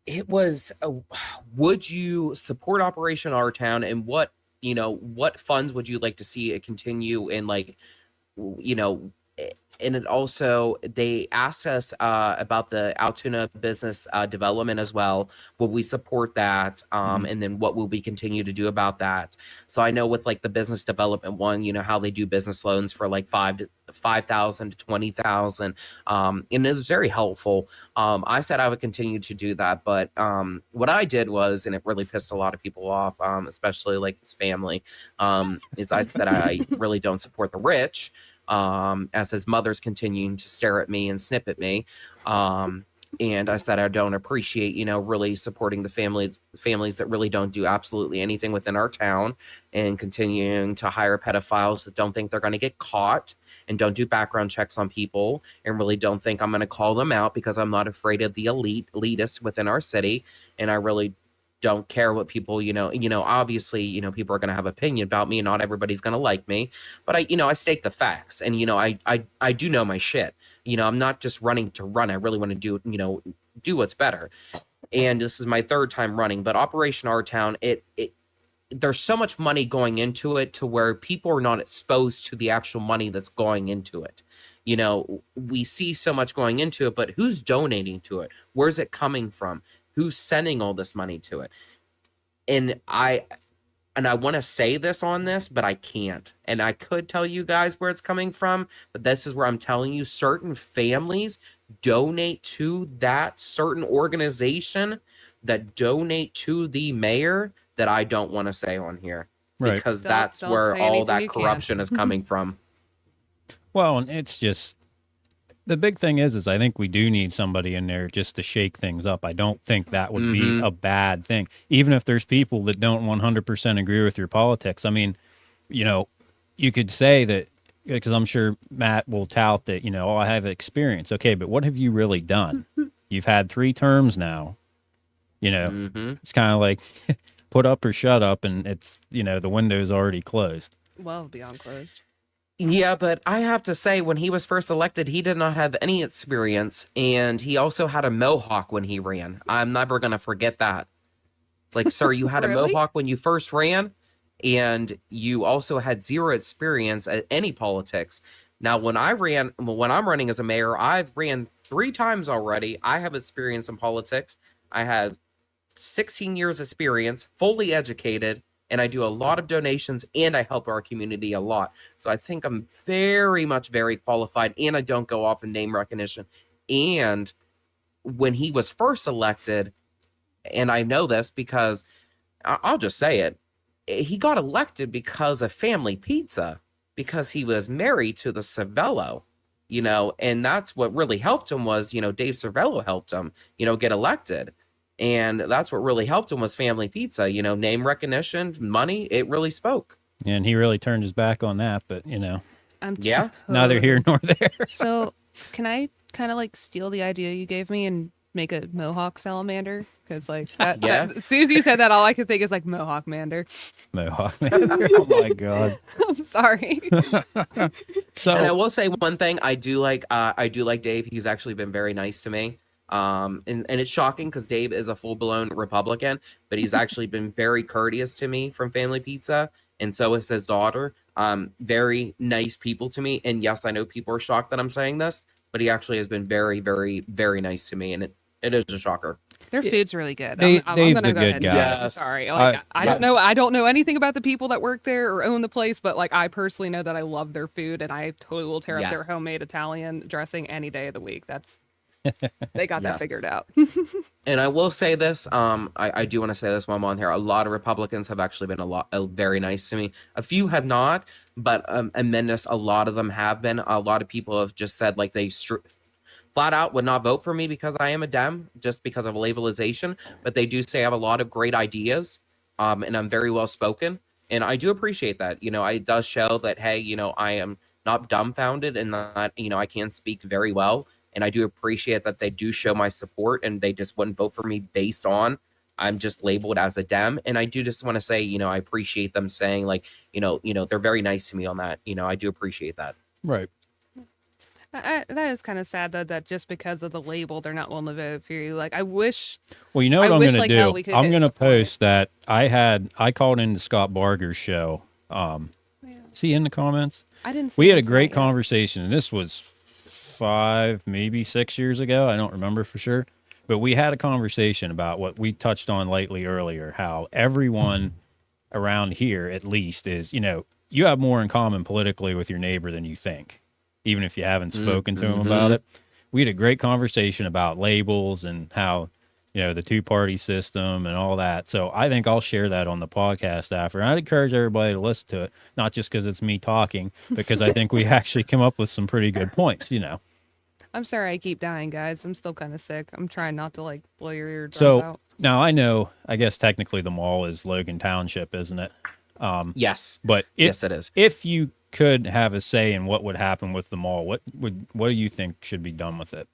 it was would you support Operation Our Town, and what funds would you like to see it continue in, like, you know and it also, they asked us about the Altoona business development as well. Will we support that? And then what will we continue to do about that? So I know with like the business development one, how they do business loans for like 5,000 to 20,000, and it was very helpful. I said I would continue to do that, but what I did was, and it really pissed a lot of people off, especially like his family, is I said I really don't support the rich. As his mother's continuing to stare at me and snip at me. And I said I don't appreciate, really supporting the families that really don't do absolutely anything within our town, and continuing to hire pedophiles that don't think they're going to get caught and don't do background checks on people, and really don't think I'm going to call them out because I'm not afraid of the elitists within our city. And I really don't care what people, obviously, people are going to have opinion about me and not everybody's going to like me, but I state the facts, and, I do know my shit. I'm not just running to run. I really want to do what's better. And this is my 3rd time running, but Operation Our Town, it there's so much money going into it to where people are not exposed to the actual money that's going into it. You know, we see so much going into it, but who's donating to it? Where's it coming from? Who's sending all this money to it? And I want to say this on this, but I can't. And I could tell you guys where it's coming from, but this is where I'm telling you certain families donate to that certain organization that donate to the mayor that I don't want to say on here. Right. Because Don't- that's don't where say all anything that you can. corruption is coming from. Well, and it's just the big thing is I think we do need somebody in there just to shake things up. I don't think that would be a bad thing, even if there's people that don't 100% agree with your politics. I mean, you know, you could say that, because I'm sure Matt will tout that, you know, oh, I have experience. Okay, but what have you really done? You've had 3 terms now. You know, it's kind of like put up or shut up, and it's, you know, the window's already closed. Well beyond closed. Yeah, but I have to say, when he was first elected, he did not have any experience, and he also had a mohawk when he ran. I'm never going to forget that. Like, sir, you had a Really? mohawk when you first ran, and you also had 0 experience at any politics. Now, when I'm running as a mayor, I've ran 3 times already. I have experience in politics. I have 16 years experience, fully educated, and I do a lot of donations, and I help our community a lot. So I think I'm very qualified, and I don't go off in name recognition. And when he was first elected, and I know this because I'll just say it, he got elected because of family pizza, because he was married to the Cervello, you know, and that's what really helped him was, you know, Dave Cervello helped him, you know, get elected. And that's what really helped him was family pizza, you know, name recognition, money, it really spoke. And he really turned his back on that, but, you know, Yeah. neither here nor there. So, can I kind of like steal the idea you gave me and make a Mohawk salamander? Because like Yeah. as soon as you said that, all I could think is like Mohawk mander. Mohawk man. Oh my God. I'm sorry. So, And I will say one thing, I do like Dave. He's actually been very nice to me. And it's shocking because Dave is a full-blown Republican, but he's actually been very courteous to me from Family Pizza, and so is his daughter. Very nice people to me. And yes, I know people are shocked that I'm saying this, but he actually has been very nice to me, and it is a shocker. Their food's really good. Dave's I'm a gonna go good ahead and guy. say it. I'm Yes. sorry. Like, I don't yes. know. I don't know anything about the people that work there or own the place, but like I personally know that I love their food, and I totally will tear up Yes. their homemade Italian dressing any day of the week. They got that Yes. figured out. And I will say this, I do want to say this while I'm on here. A lot of Republicans have actually been very nice to me. A few have not, but a lot of them have been. A lot of people have just said like they flat out would not vote for me because I am a Dem, just because of labelization. But they do say I have a lot of great ideas, and I'm very well spoken, and I do appreciate that. You know, it does show that hey, you know, I am not dumbfounded and that you know I can speak very well. And I do appreciate that they do show my support and they just wouldn't vote for me based on I'm just labeled as a Dem. And I do just want to say, you know, I appreciate them saying like, you know, they're very nice to me on that. You know, I do appreciate that. right. That is kind of sad though, that just because of the label, they're not willing to vote for you. Like I wish. Well, you know what I I'm wish going to like hell do? we could I'm get going to before it. post that I called into Scott Barger's show. Is he in the comments? I didn't. We see had a them great tonight yet. conversation, and this was 5, maybe 6 years ago. I don't remember for sure. But we had a conversation about what we touched on lately earlier, how everyone around here, at least, is, you know, you have more in common politically with your neighbor than you think, even if you haven't spoken to him about it. We had a great conversation about labels and how, you know, the 2-party system and all that. So I think I'll share that on the podcast after. And I'd encourage everybody to listen to it, not just because it's me talking, because I think we actually come up with some pretty good points, you know. I'm sorry I keep dying, guys. I'm still kind of sick. I'm trying not to like blow your eardrums So out. now I know, I guess technically the mall is Logan Township, isn't it? Yes. But Yes, it is. if you could have a say in what would happen with the mall, what do you think should be done with it?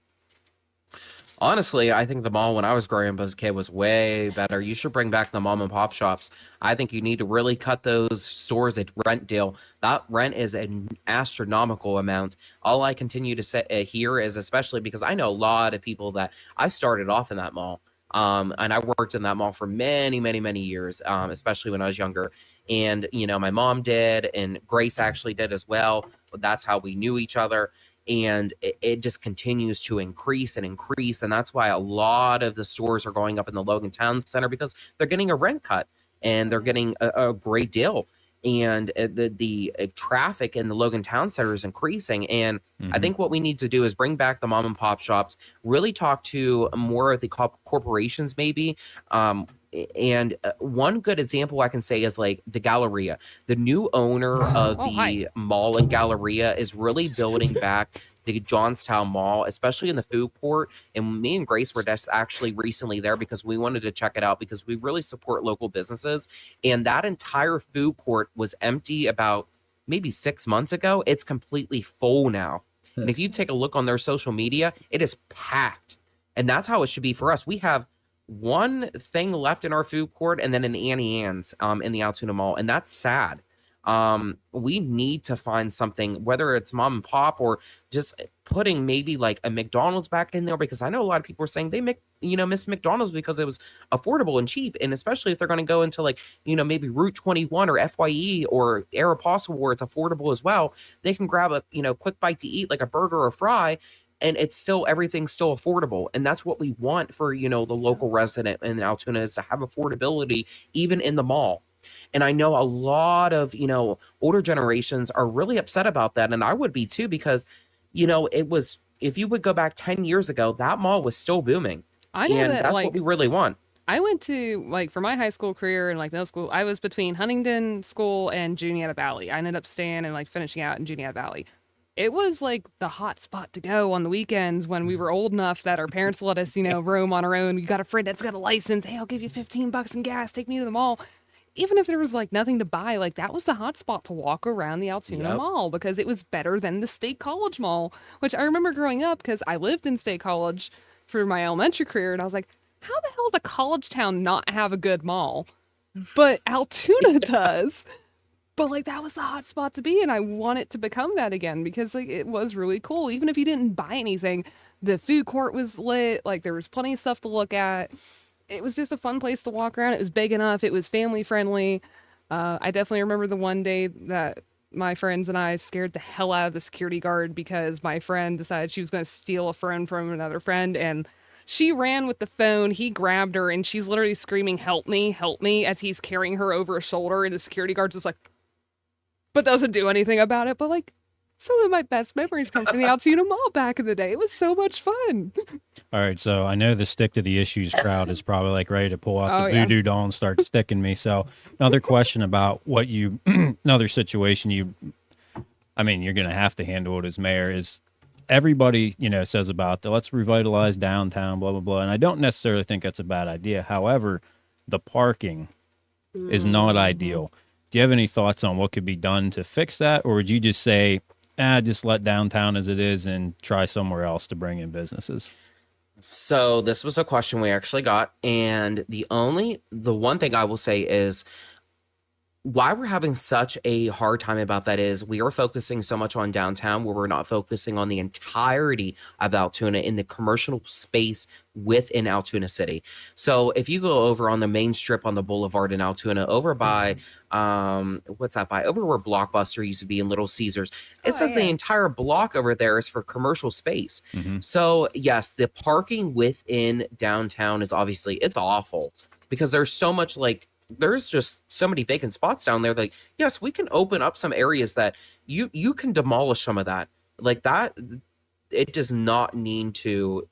Honestly, I think the mall when I was growing up as a kid was way better. You should bring back the mom and pop shops. I think you need to really cut those stores a rent deal. That rent is an astronomical amount. All I continue to say here is, especially because I know a lot of people that I started off in that mall. And I worked in that mall for many, many, many years, especially when I was younger. And, my mom did, and Grace actually did as well. But that's how we knew each other. And it just continues to increase and increase. And that's why a lot of the stores are going up in the Logan Town Center, because they're getting a rent cut and they're getting a great deal. And the traffic in the Logan Town Center is increasing. And I think what we need to do is bring back the mom and pop shops, really talk to more of the corporations maybe. And one good example I can say is like the Galleria. The new owner of the mall and Galleria is really building back the Johnstown Mall, especially in the food court. And me and Grace were just actually recently there because we wanted to check it out, because we really support local businesses. And that entire food court was empty about maybe 6 months ago. It's completely full now. And if you take a look on their social media, it is packed. And that's how it should be for us. We have one thing left in our food court, and then an Annie Ann's in the Altoona Mall, and that's sad. We need to find something, whether it's mom and pop or just putting maybe like a McDonald's back in there, because I know a lot of people are saying they miss McDonald's because it was affordable and cheap. And especially if they're going to go into like, maybe Route 21 or FYE or Aeropostale where it's affordable as well, they can grab a, quick bite to eat, like a burger or fry, and everything's still affordable. And that's what we want for, the local resident in Altoona, is to have affordability even in the mall. And I know a lot of, older generations are really upset about that. And I would be too, because, if you would go back 10 years ago, that mall was still booming. I know, and that that's like what we really want. I went to, like, for my high school career and like middle school, I was between Huntingdon School and Juniata Valley. I ended up staying and like finishing out in Juniata Valley. It was like the hot spot to go on the weekends when we were old enough that our parents let us, roam on our own. You got a friend that's got a license. Hey, I'll give you $15 in gas. Take me to the mall. Even if there was like nothing to buy, like that was the hot spot to walk around the Altoona Mall, because it was better than the State College Mall, which I remember growing up because I lived in State College for my elementary career. And I was like, how the hell does a college town not have a good mall? But Altoona does. But like that was the hot spot to be, and I want it to become that again, because like it was really cool. Even if you didn't buy anything, the food court was lit. Like there was plenty of stuff to look at. It was just a fun place to walk around. It was big enough. It was family friendly. I definitely remember the one day that my friends and I scared the hell out of the security guard because my friend decided she was going to steal a phone from another friend, and she ran with the phone. He grabbed her, and she's literally screaming, help me," as he's carrying her over his shoulder, and the security guard's just like, but doesn't do anything about it. But like, some of my best memories come from the Altoona Mall back in the day. It was so much fun. All right, so I know the stick to the issues crowd is probably like ready to pull out the voodoo doll and start sticking me. So another question about what another situation you're going to have to handle it as mayor is everybody, says about let's revitalize downtown, blah, blah, blah. And I don't necessarily think that's a bad idea. However, the parking is not ideal. Do you have any thoughts on what could be done to fix that? Or would you just say, just let downtown as it is and try somewhere else to bring in businesses? So this was a question we actually got. And the one thing I will say is, why we're having such a hard time about that is we are focusing so much on downtown, where we're not focusing on the entirety of Altoona in the commercial space within Altoona City. So if you go over on the main strip on the boulevard in Altoona, over by what's that by? Over where Blockbuster used to be in Little Caesars, it says the entire block over there is for commercial space. So yes, the parking within downtown is it's awful, because there's so much there's just so many vacant spots down there. Like, yes, we can open up some areas that you can demolish some of that. Like that, it does not need to,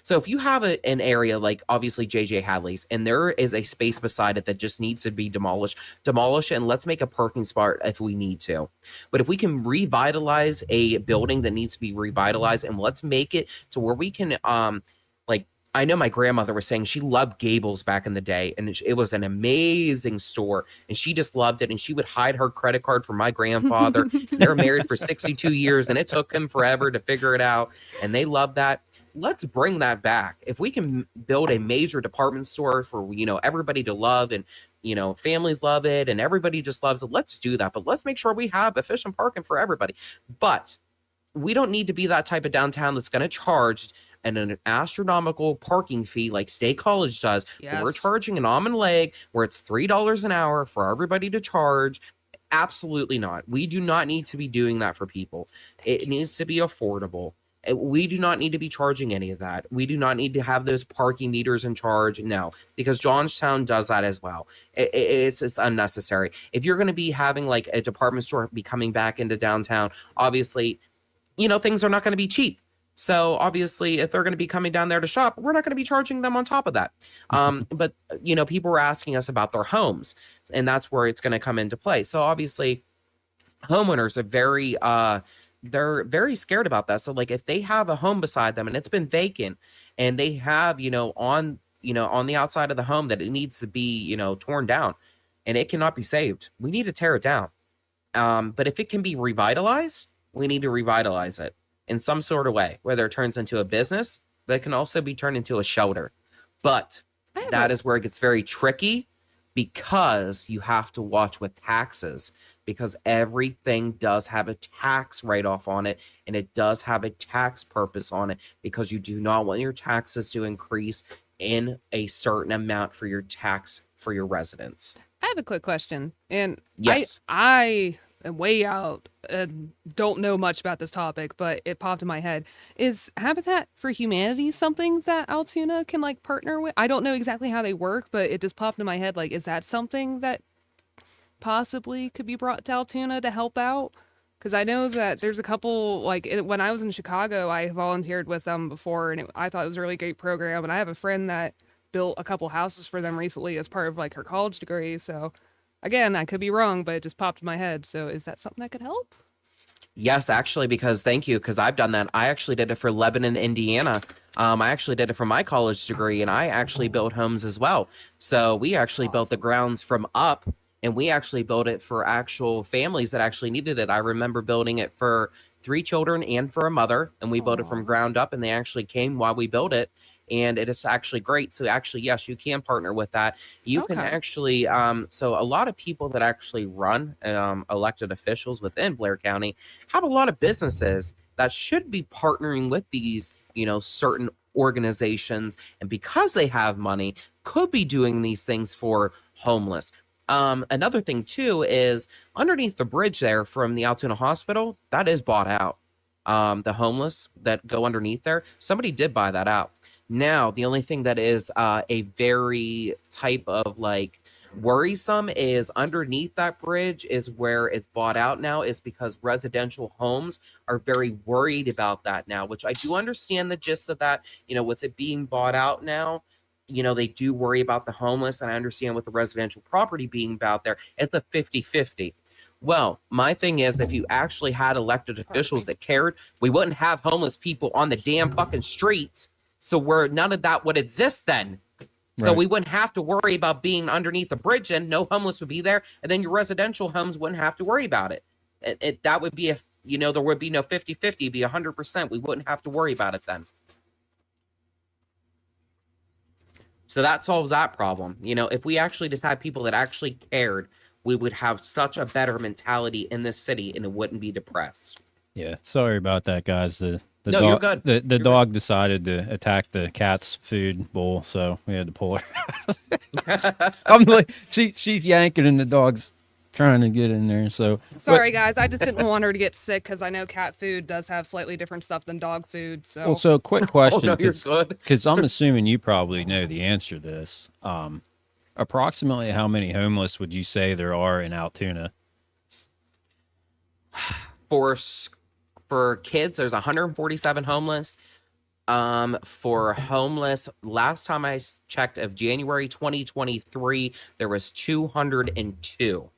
so if you have an area like obviously JJ Hadley's, and there is a space beside it that just needs to be demolished, demolish it, and let's make a parking spot if we need to. But if we can revitalize a building that needs to be revitalized, and let's make it to where we can, I know my grandmother was saying she loved Gables back in the day, and it was an amazing store, and she just loved it, and she would hide her credit card from my grandfather. They were married for 62 years, and it took him forever to figure it out, and they loved that. Let's bring that back. If we can build a major department store for, everybody to love, and, families love it, and everybody just loves it, let's do that. But let's make sure we have efficient parking for everybody. But we don't need to be that type of downtown that's going to charge an astronomical parking fee like State College does. Yes. We're charging an arm and leg where it's $3 an hour for everybody to charge. Absolutely not. We do not need to be doing that for people. It needs to be affordable. We do not need to be charging any of that. We do not need to have those parking meters in charge. No, because Johnstown does that as well. It's just unnecessary. If you're going to be having like a department store be coming back into downtown, obviously, things are not going to be cheap. So obviously, if they're going to be coming down there to shop, we're not going to be charging them on top of that. But people were asking us about their homes, and that's where it's going to come into play. So obviously, homeowners are they're very scared about that. So like if they have a home beside them and it's been vacant, and they have on the outside of the home that it needs to be torn down, and it cannot be saved, we need to tear it down. But if it can be revitalized, we need to revitalize it in some sort of way, whether it turns into a business, but it can also be turned into a shelter. But that is where it gets very tricky, because you have to watch with taxes, because everything does have a tax write-off on it, and it does have a tax purpose on it, because you do not want your taxes to increase in a certain amount for your tax for your residents. I have a quick question, and Yes. I am way out and don't know much about this topic, but it popped in my head. Is Habitat for Humanity something that Altoona can like partner with? I don't know exactly how they work, but it just popped in my head. Like, is that something that possibly could be brought to Altoona to help out? Because I know that there's a couple, when I was in Chicago, I volunteered with them before, and I thought it was a really great program. And I have a friend that built a couple houses for them recently as part of like her college degree. So again, I could be wrong, but it just popped in my head. So is that something that could help? Yes, actually, because I've done that. I actually did it for Lebanon, Indiana. I actually did it for my college degree, and I actually built homes as well. So we actually built the grounds from up, and we actually built it for actual families that actually needed it. I remember building it for 3 children and for a mother, and we built it from ground up, and they actually came while we built it. And it is actually great. So actually, yes, you can partner with that. You can actually, so a lot of people that actually run elected officials within Blair County have a lot of businesses that should be partnering with these, certain organizations. And because they have money, could be doing these things for homeless. Another thing too is underneath the bridge there from the Altoona Hospital, that is bought out. The homeless that go underneath there, somebody did buy that out. Now, the only thing that is a very type of like worrisome is underneath that bridge is where it's bought out now, is because residential homes are very worried about that now, which I do understand the gist of that, with it being bought out now. They do worry about the homeless, and I understand with the residential property being out there, it's a 50-50. Well, my thing is, if you actually had elected officials that cared, we wouldn't have homeless people on the damn fucking streets. So where none of that would exist then. So we wouldn't have to worry about being underneath the bridge, and no homeless would be there. And then your residential homes wouldn't have to worry about it. That would be, there would be no 50-50, it'd be 100%. We wouldn't have to worry about it then. So that solves that problem. If we actually just had people that actually cared, we would have such a better mentality in this city, and it wouldn't be depressed. Yeah, sorry about that, guys. The No, dog, you're good. The You're dog decided to attack the cat's food bowl, so we had to pull her. I'm like, she's yanking, and the dog's trying to get in there. So Sorry, guys. I just didn't want her to get sick, because I know cat food does have slightly different stuff than dog food. So, well, so quick question, no, you're good. because I'm assuming you probably know the answer to this. Approximately how many homeless would you say there are in Altoona? For kids, there's 147 homeless. For homeless, last time I checked of January 2023, there was 202.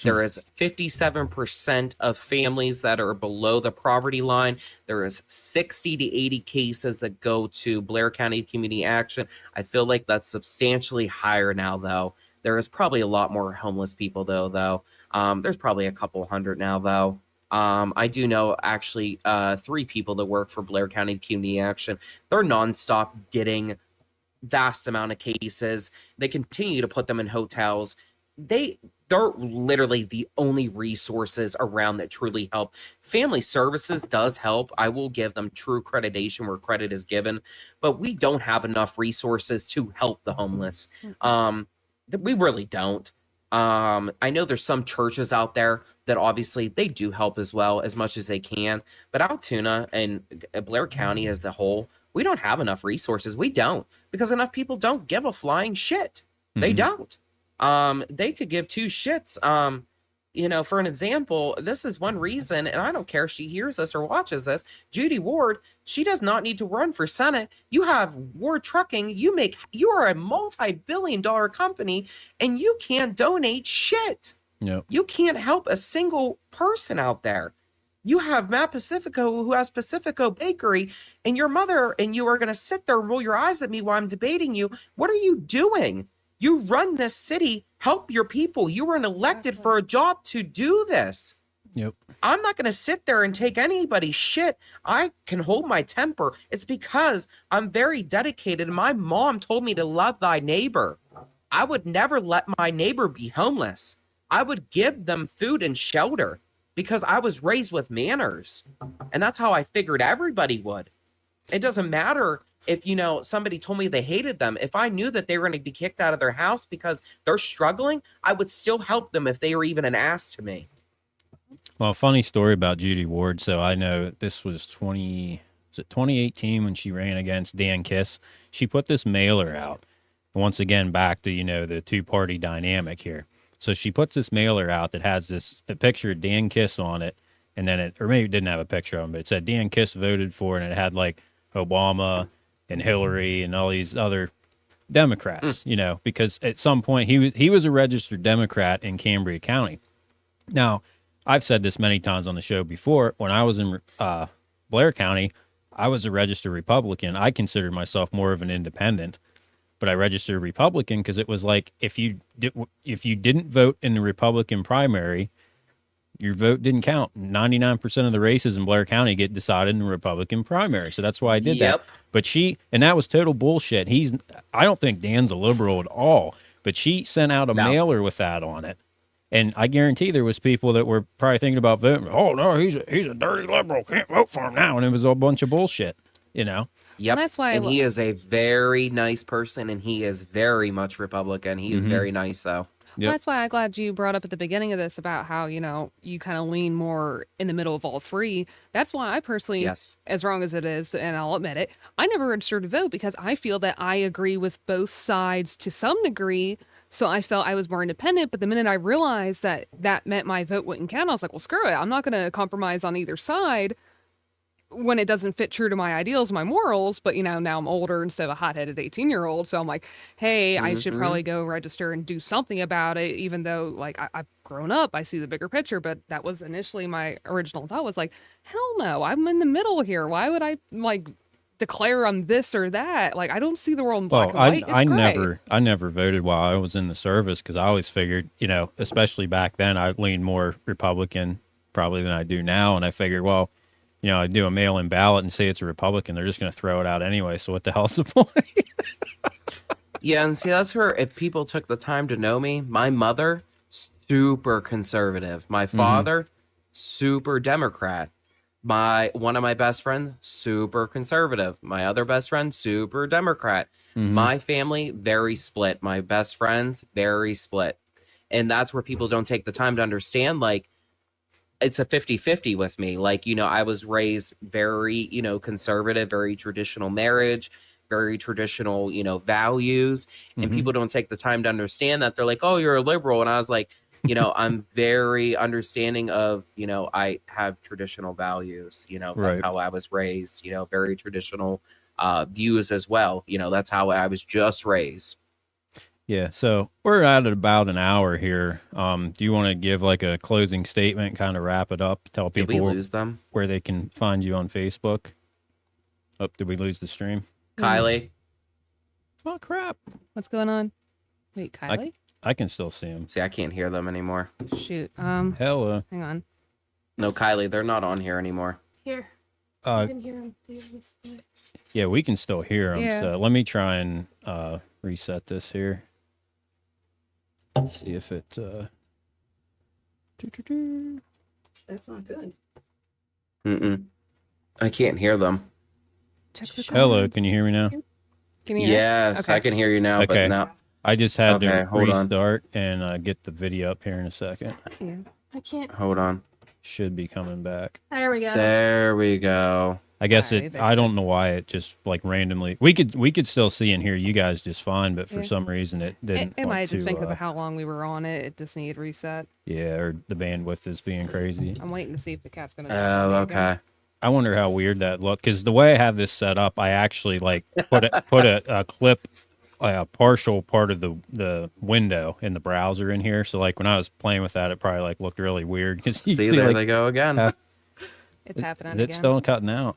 There is 57% of families that are below the poverty line. There is 60 to 80 cases that go to Blair County Community Action. I feel like that's substantially higher now, though. There is probably a lot more homeless people, though. There's probably a couple hundred now, though. I do know actually 3 people that work for Blair County Community Action. They're nonstop getting vast amount of cases. They continue to put them in hotels. they're literally the only resources around that truly help. Family services does help. I will give them true accreditation where credit is given, but we don't have enough resources to help the homeless. We really don't. I know there's some churches out there that obviously they do help as well as much as they can, but Altoona and Blair County as a whole, we don't have enough resources. We don't, because enough people don't give a flying shit. They don't. They could give two shits. For an example, this is one reason, and I don't care if she hears this or watches this, Judy Ward, she does not need to run for Senate. You have Ward Trucking, you are a multi-billion-dollar company, and you can't donate shit. Yep. You can't help a single person out there. You have Matt Pacifico, who has Pacifico Bakery, and your mother and you are going to sit there and roll your eyes at me while I'm debating you. What are you doing? You run this city. Help your people. You were elected for a job to do this. Yep. I'm not going to sit there and take anybody's shit. I can hold my temper. It's because I'm very dedicated. My mom told me to love thy neighbor. I would never let my neighbor be homeless. I would give them food and shelter because I was raised with manners. And that's how I figured everybody would. It doesn't matter if, somebody told me they hated them. If I knew that they were going to be kicked out of their house because they're struggling, I would still help them if they were even an ass to me. Well, funny story about Judy Ward. So I know this was 2018 when she ran against Dan Kiss. She put this mailer out. Once again, back to, the two-party dynamic here. So she puts this mailer out that has a picture of Dan Kiss on it. And then or maybe it didn't have a picture of him, but it said Dan Kiss voted for, and it had like Obama and Hillary and all these other Democrats, because at some point he was a registered Democrat in Cambria County. Now, I've said this many times on the show before. When I was in Blair County, I was a registered Republican. I considered myself more of an independent, but I registered Republican because it was like if you didn't vote in the Republican primary, your vote didn't count. 99% of the races in Blair County get decided in the Republican primary. So that's why I did that. But and that was total bullshit. I don't think Dan's a liberal at all, but she sent out a mailer with that on it. And I guarantee there was people that were probably thinking about voting. Oh no, he's a dirty liberal. Can't vote for him now. And it was a bunch of bullshit, Yep. And that's why he is a very nice person, and he is very much Republican. He is very nice, though. Yep. Well, that's why I'm glad you brought up at the beginning of this about how, you kind of lean more in the middle of all three. That's why I personally, as wrong as it is, and I'll admit it, I never registered to vote because I feel that I agree with both sides to some degree. So I felt I was more independent. But the minute I realized that meant my vote wouldn't count, I was like, well, screw it. I'm not going to compromise on either side when it doesn't fit true to my ideals, my morals. But, now I'm older instead of a hot-headed 18-year-old. So I'm like, hey, I should probably go register and do something about it, even though, like, I've grown up. I see the bigger picture. But that was initially my original thought was like, hell no, I'm in the middle here. Why would I, declare I'm this or that? Like, I don't see the world in black and white. I never voted while I was in the service because I always figured, especially back then, I leaned more Republican probably than I do now. And I figured, well, I do a mail-in ballot and say it's a Republican. They're just going to throw it out anyway. So what the hell's the point? Yeah, and see, that's where if people took the time to know me, my mother, super conservative. My father, super Democrat. One of my best friends, super conservative. My other best friend, super Democrat. My family, very split. My best friends, very split. And that's where people don't take the time to understand, like, it's a 50-50 with me. Like, I was raised very, conservative, very traditional marriage, very traditional, values. And people don't take the time to understand that. They're like, oh, you're a liberal. And I was like, I'm very understanding of, I have traditional values, that's how I was raised, very traditional views as well. That's how I was just raised. Yeah, so we're at about an hour here. Do you want to give like a closing statement, kind of wrap it up, tell people Did we lose them? Where they can find you on Facebook? Oh, did we lose the stream? Kylie? Oh, crap. What's going on? Wait, Kylie? I can still see them. See, I can't hear them anymore. Shoot. Hello. Hang on. No, Kylie, they're not on here anymore. Here. I can hear them through this way. Yeah, we can still hear them. Yeah. So let me try and reset this here. See if it That's not good. Mm-mm. I can't hear them. Check the Hello, comments. can you hear me now? Can you hear us? Yes, Okay. I can hear you now, but Okay. now. I just had Okay, to hold on. restart and get the video up here in a second. Yeah. I can't. Hold on. Should be coming back. There we go. There we go. I guess Alright, I don't know why it just like randomly. We could still see and hear you guys just fine, but for Yeah. some reason it didn't. It might want have just been to, because of how long we were on it. It just needed reset. yeah, or the bandwidth is being crazy. I'm waiting to see if the cat's gonna. Oh, okay. I wonder how weird that looked because the way I have this set up, I actually like put a clip, a partial part of the window in the browser in here. So like when I was playing with that, it probably like looked really weird because you See, see there like they go again. half- It's happening is it again. still cutting out?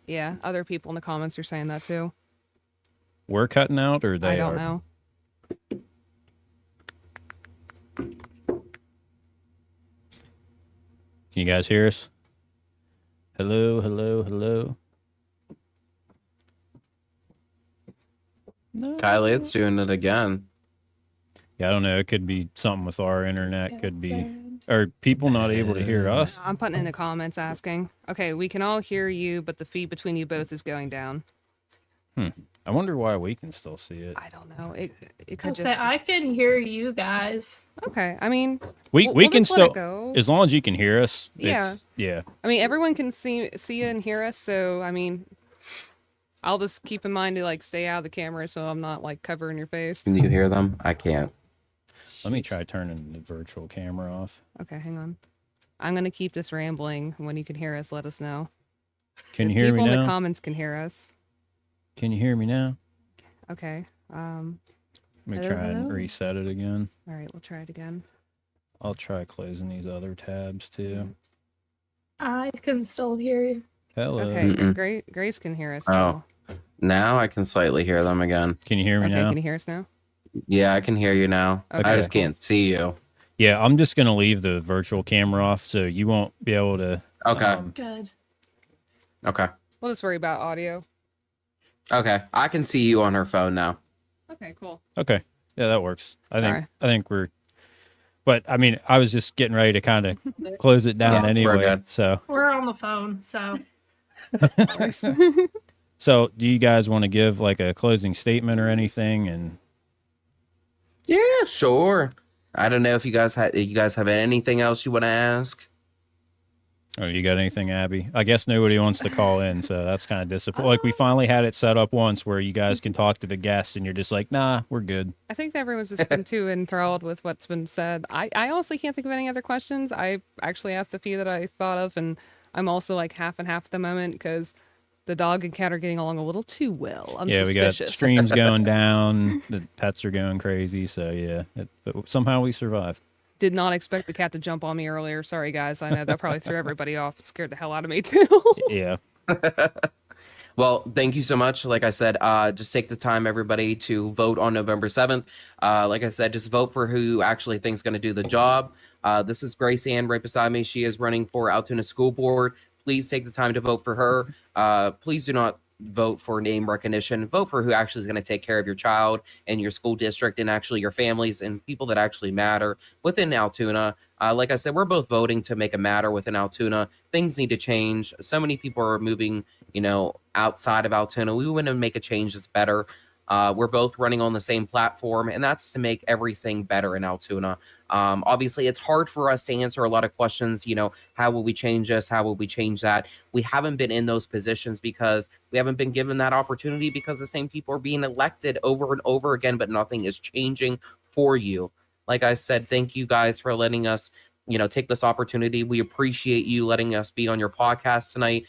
Yeah, other people in the comments are saying that too. We're cutting out, or they I don't are? know. Can you guys hear us? Hello, hello, hello. No. Kylie, it's doing it again. Yeah, I don't know. It could be something with our internet. Could be, or people not able to hear us. I'm putting in the comments asking. Okay, we can all hear you, but the feed between you both is going down. I wonder why we can still see it. I don't know. It I'll could say just. I can hear you guys. Okay, I mean, We we'll can just let it still, go. as long as you can hear us. Yeah. Yeah. I mean, everyone can see and hear us, so I mean, I'll just keep in mind to like stay out of the camera so I'm not like covering your face. Can you hear them? I can't. Let me try turning the virtual camera off. Okay, hang on. I'm gonna keep this rambling. When you can hear us, let us know. Can The you hear me people in the now? comments can hear us. Can you hear me now? Okay. Let me Hello, try and hello? reset it again. All right, we'll try it again. I'll try closing these other tabs too. I can still hear you. Hello. Okay, Mm-mm. Grace can hear us. Oh. Still. Now I can slightly hear them again. Can you hear me Okay, now? can you hear us now? Yeah, I can hear you now. Okay, I just cool. can't see you. Yeah, I'm just gonna leave the virtual camera off, so you won't be able to. Okay. Good. Okay. We'll just worry about audio. Okay. I can see you on her phone now. Okay, cool. Okay. Yeah, that works. I Sorry. think we're. But I mean, I was just getting ready to kind of close it down Yeah, we're anyway. good. So, We're on the phone, so so do you guys want to give like a closing statement or anything? And Yeah, sure. I don't know if you guys have anything else you want to ask. oh, you got anything, Abby? I guess nobody wants to call in, so that's kind of disappointing. Like we finally had it set up once where you guys can talk to the guests, and you're just like, nah, we're good. I think everyone's just been too enthralled with what's been said. I honestly can't think of any other questions. I actually asked a few that I thought of, and I'm also like half and half at the moment because the dog and cat are getting along a little too well. I'm Yeah, we got suspicious. streams going down, the pets are going crazy, so yeah, but somehow we survived. Did not expect the cat to jump on me earlier. Sorry, guys. I know that probably threw everybody off. It scared the hell out of me, too. Yeah. Well, thank you so much. Like I said, just take the time, everybody, to vote on November 7th. Like I said, just vote for who you actually think is going to do the job. This is Grace Ann right beside me. She is running for Altoona School Board. Please take the time to vote for her. Please do not vote for name recognition. Vote for who actually is going to take care of your child and your school district and actually your families and people that actually matter within Altoona. Like I said, we're both voting to make a matter within Altoona. Things need to change. So many people are moving, outside of Altoona. We want to make a change that's better. We're both running on the same platform, and that's to make everything better in Altoona. Obviously, it's hard for us to answer a lot of questions. How will we change this? How will we change that? We haven't been in those positions because we haven't been given that opportunity because the same people are being elected over and over again, but nothing is changing for you. Like I said, thank you guys for letting us, take this opportunity. We appreciate you letting us be on your podcast tonight.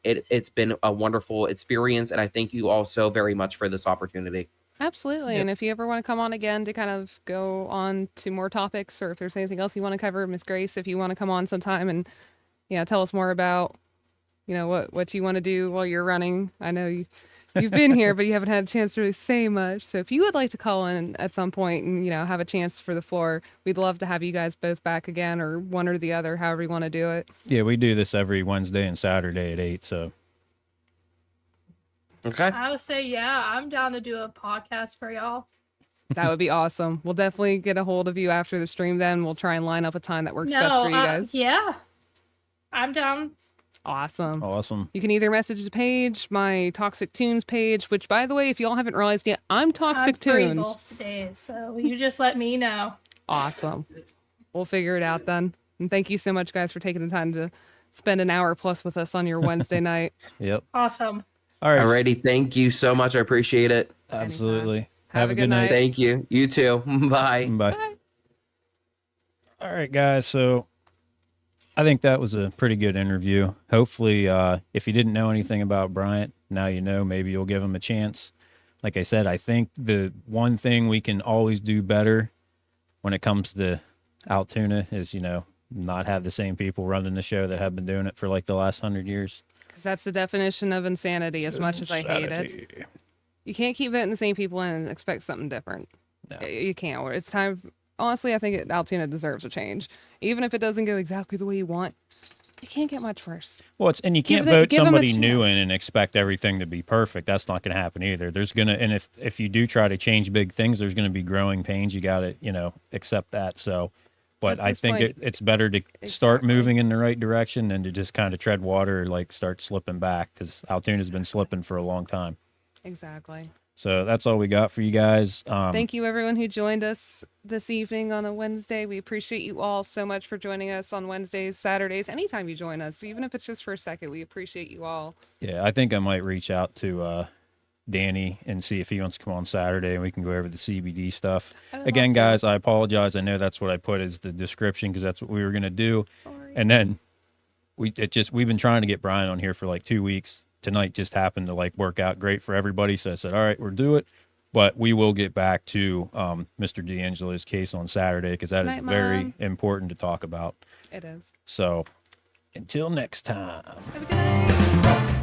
It's been a wonderful experience, and I thank you also very much for this opportunity. Absolutely. Yep. And if you ever want to come on again to kind of go on to more topics, or if there's anything else you want to cover, Miss Grace, if you want to come on sometime and tell us more about what you want to do while you're running. I know you've been here, but you haven't had a chance to really say much. So if you would like to call in at some point and have a chance for the floor, we'd love to have you guys both back again, or one or the other, however you want to do it. Yeah, we do this every Wednesday and Saturday at 8, so. Okay. I would say, yeah, I'm down to do a podcast for y'all. That would be awesome. We'll definitely get a hold of you after the stream then. We'll try and line up a time that works best for you guys. Yeah. I'm down. Awesome. Awesome. You can either message the page, my Toxic Tunes page, which, by the way, if y'all haven't realized yet, I'm Toxic I'm free Tunes. both days, so you just let me know. Awesome. We'll figure it out then. And thank you so much, guys, for taking the time to spend an hour plus with us on your Wednesday night. Yep. Awesome. All right. Alrighty, thank you so much. I appreciate it. Absolutely. Have a good night. Thank you. You too. Bye. Bye. Bye. All right, guys. So I think that was a pretty good interview. Hopefully, if you didn't know anything about Bryant, now you know. Maybe you'll give him a chance. Like I said, I think the one thing we can always do better when it comes to Altoona is, not have the same people running the show that have been doing it for like the last 100 years. Because that's the definition of insanity, as much as I hate it. You can't keep voting the same people in and expect something different. No. You can't. It's time. Honestly, I think Altoona deserves a change. Even if it doesn't go exactly the way you want, it can't get much worse. Well, and you can't Give it- vote give 'em a somebody new chance. in and expect everything to be perfect. That's not going to happen either. And if you do try to change big things, there's going to be growing pains. You got to, accept that. So, but At I this think point- it's better to start Exactly. moving in the right direction than to just kind of tread water or like start slipping back, because Altoona's been slipping for a long time. Exactly. So that's all we got for you guys. Thank you, everyone who joined us this evening on a Wednesday. We appreciate you all so much for joining us on Wednesdays, Saturdays, anytime you join us, even if it's just for a second. We appreciate you all. Yeah, I think I might reach out to Danny and see if he wants to come on Saturday and we can go over the CBD stuff. I would Again, love to. guys, I apologize. I know that's what I put as the description because that's what we were going to do. Sorry. And then we've been trying to get Brian on here for like 2 weeks. Tonight just happened to like work out great for everybody. So I said, all right, we'll do it. But we will get back to Mr. D'Angelo's case on Saturday because that is Night, very Mom. important to talk about. It is. So until next time. Have a good night.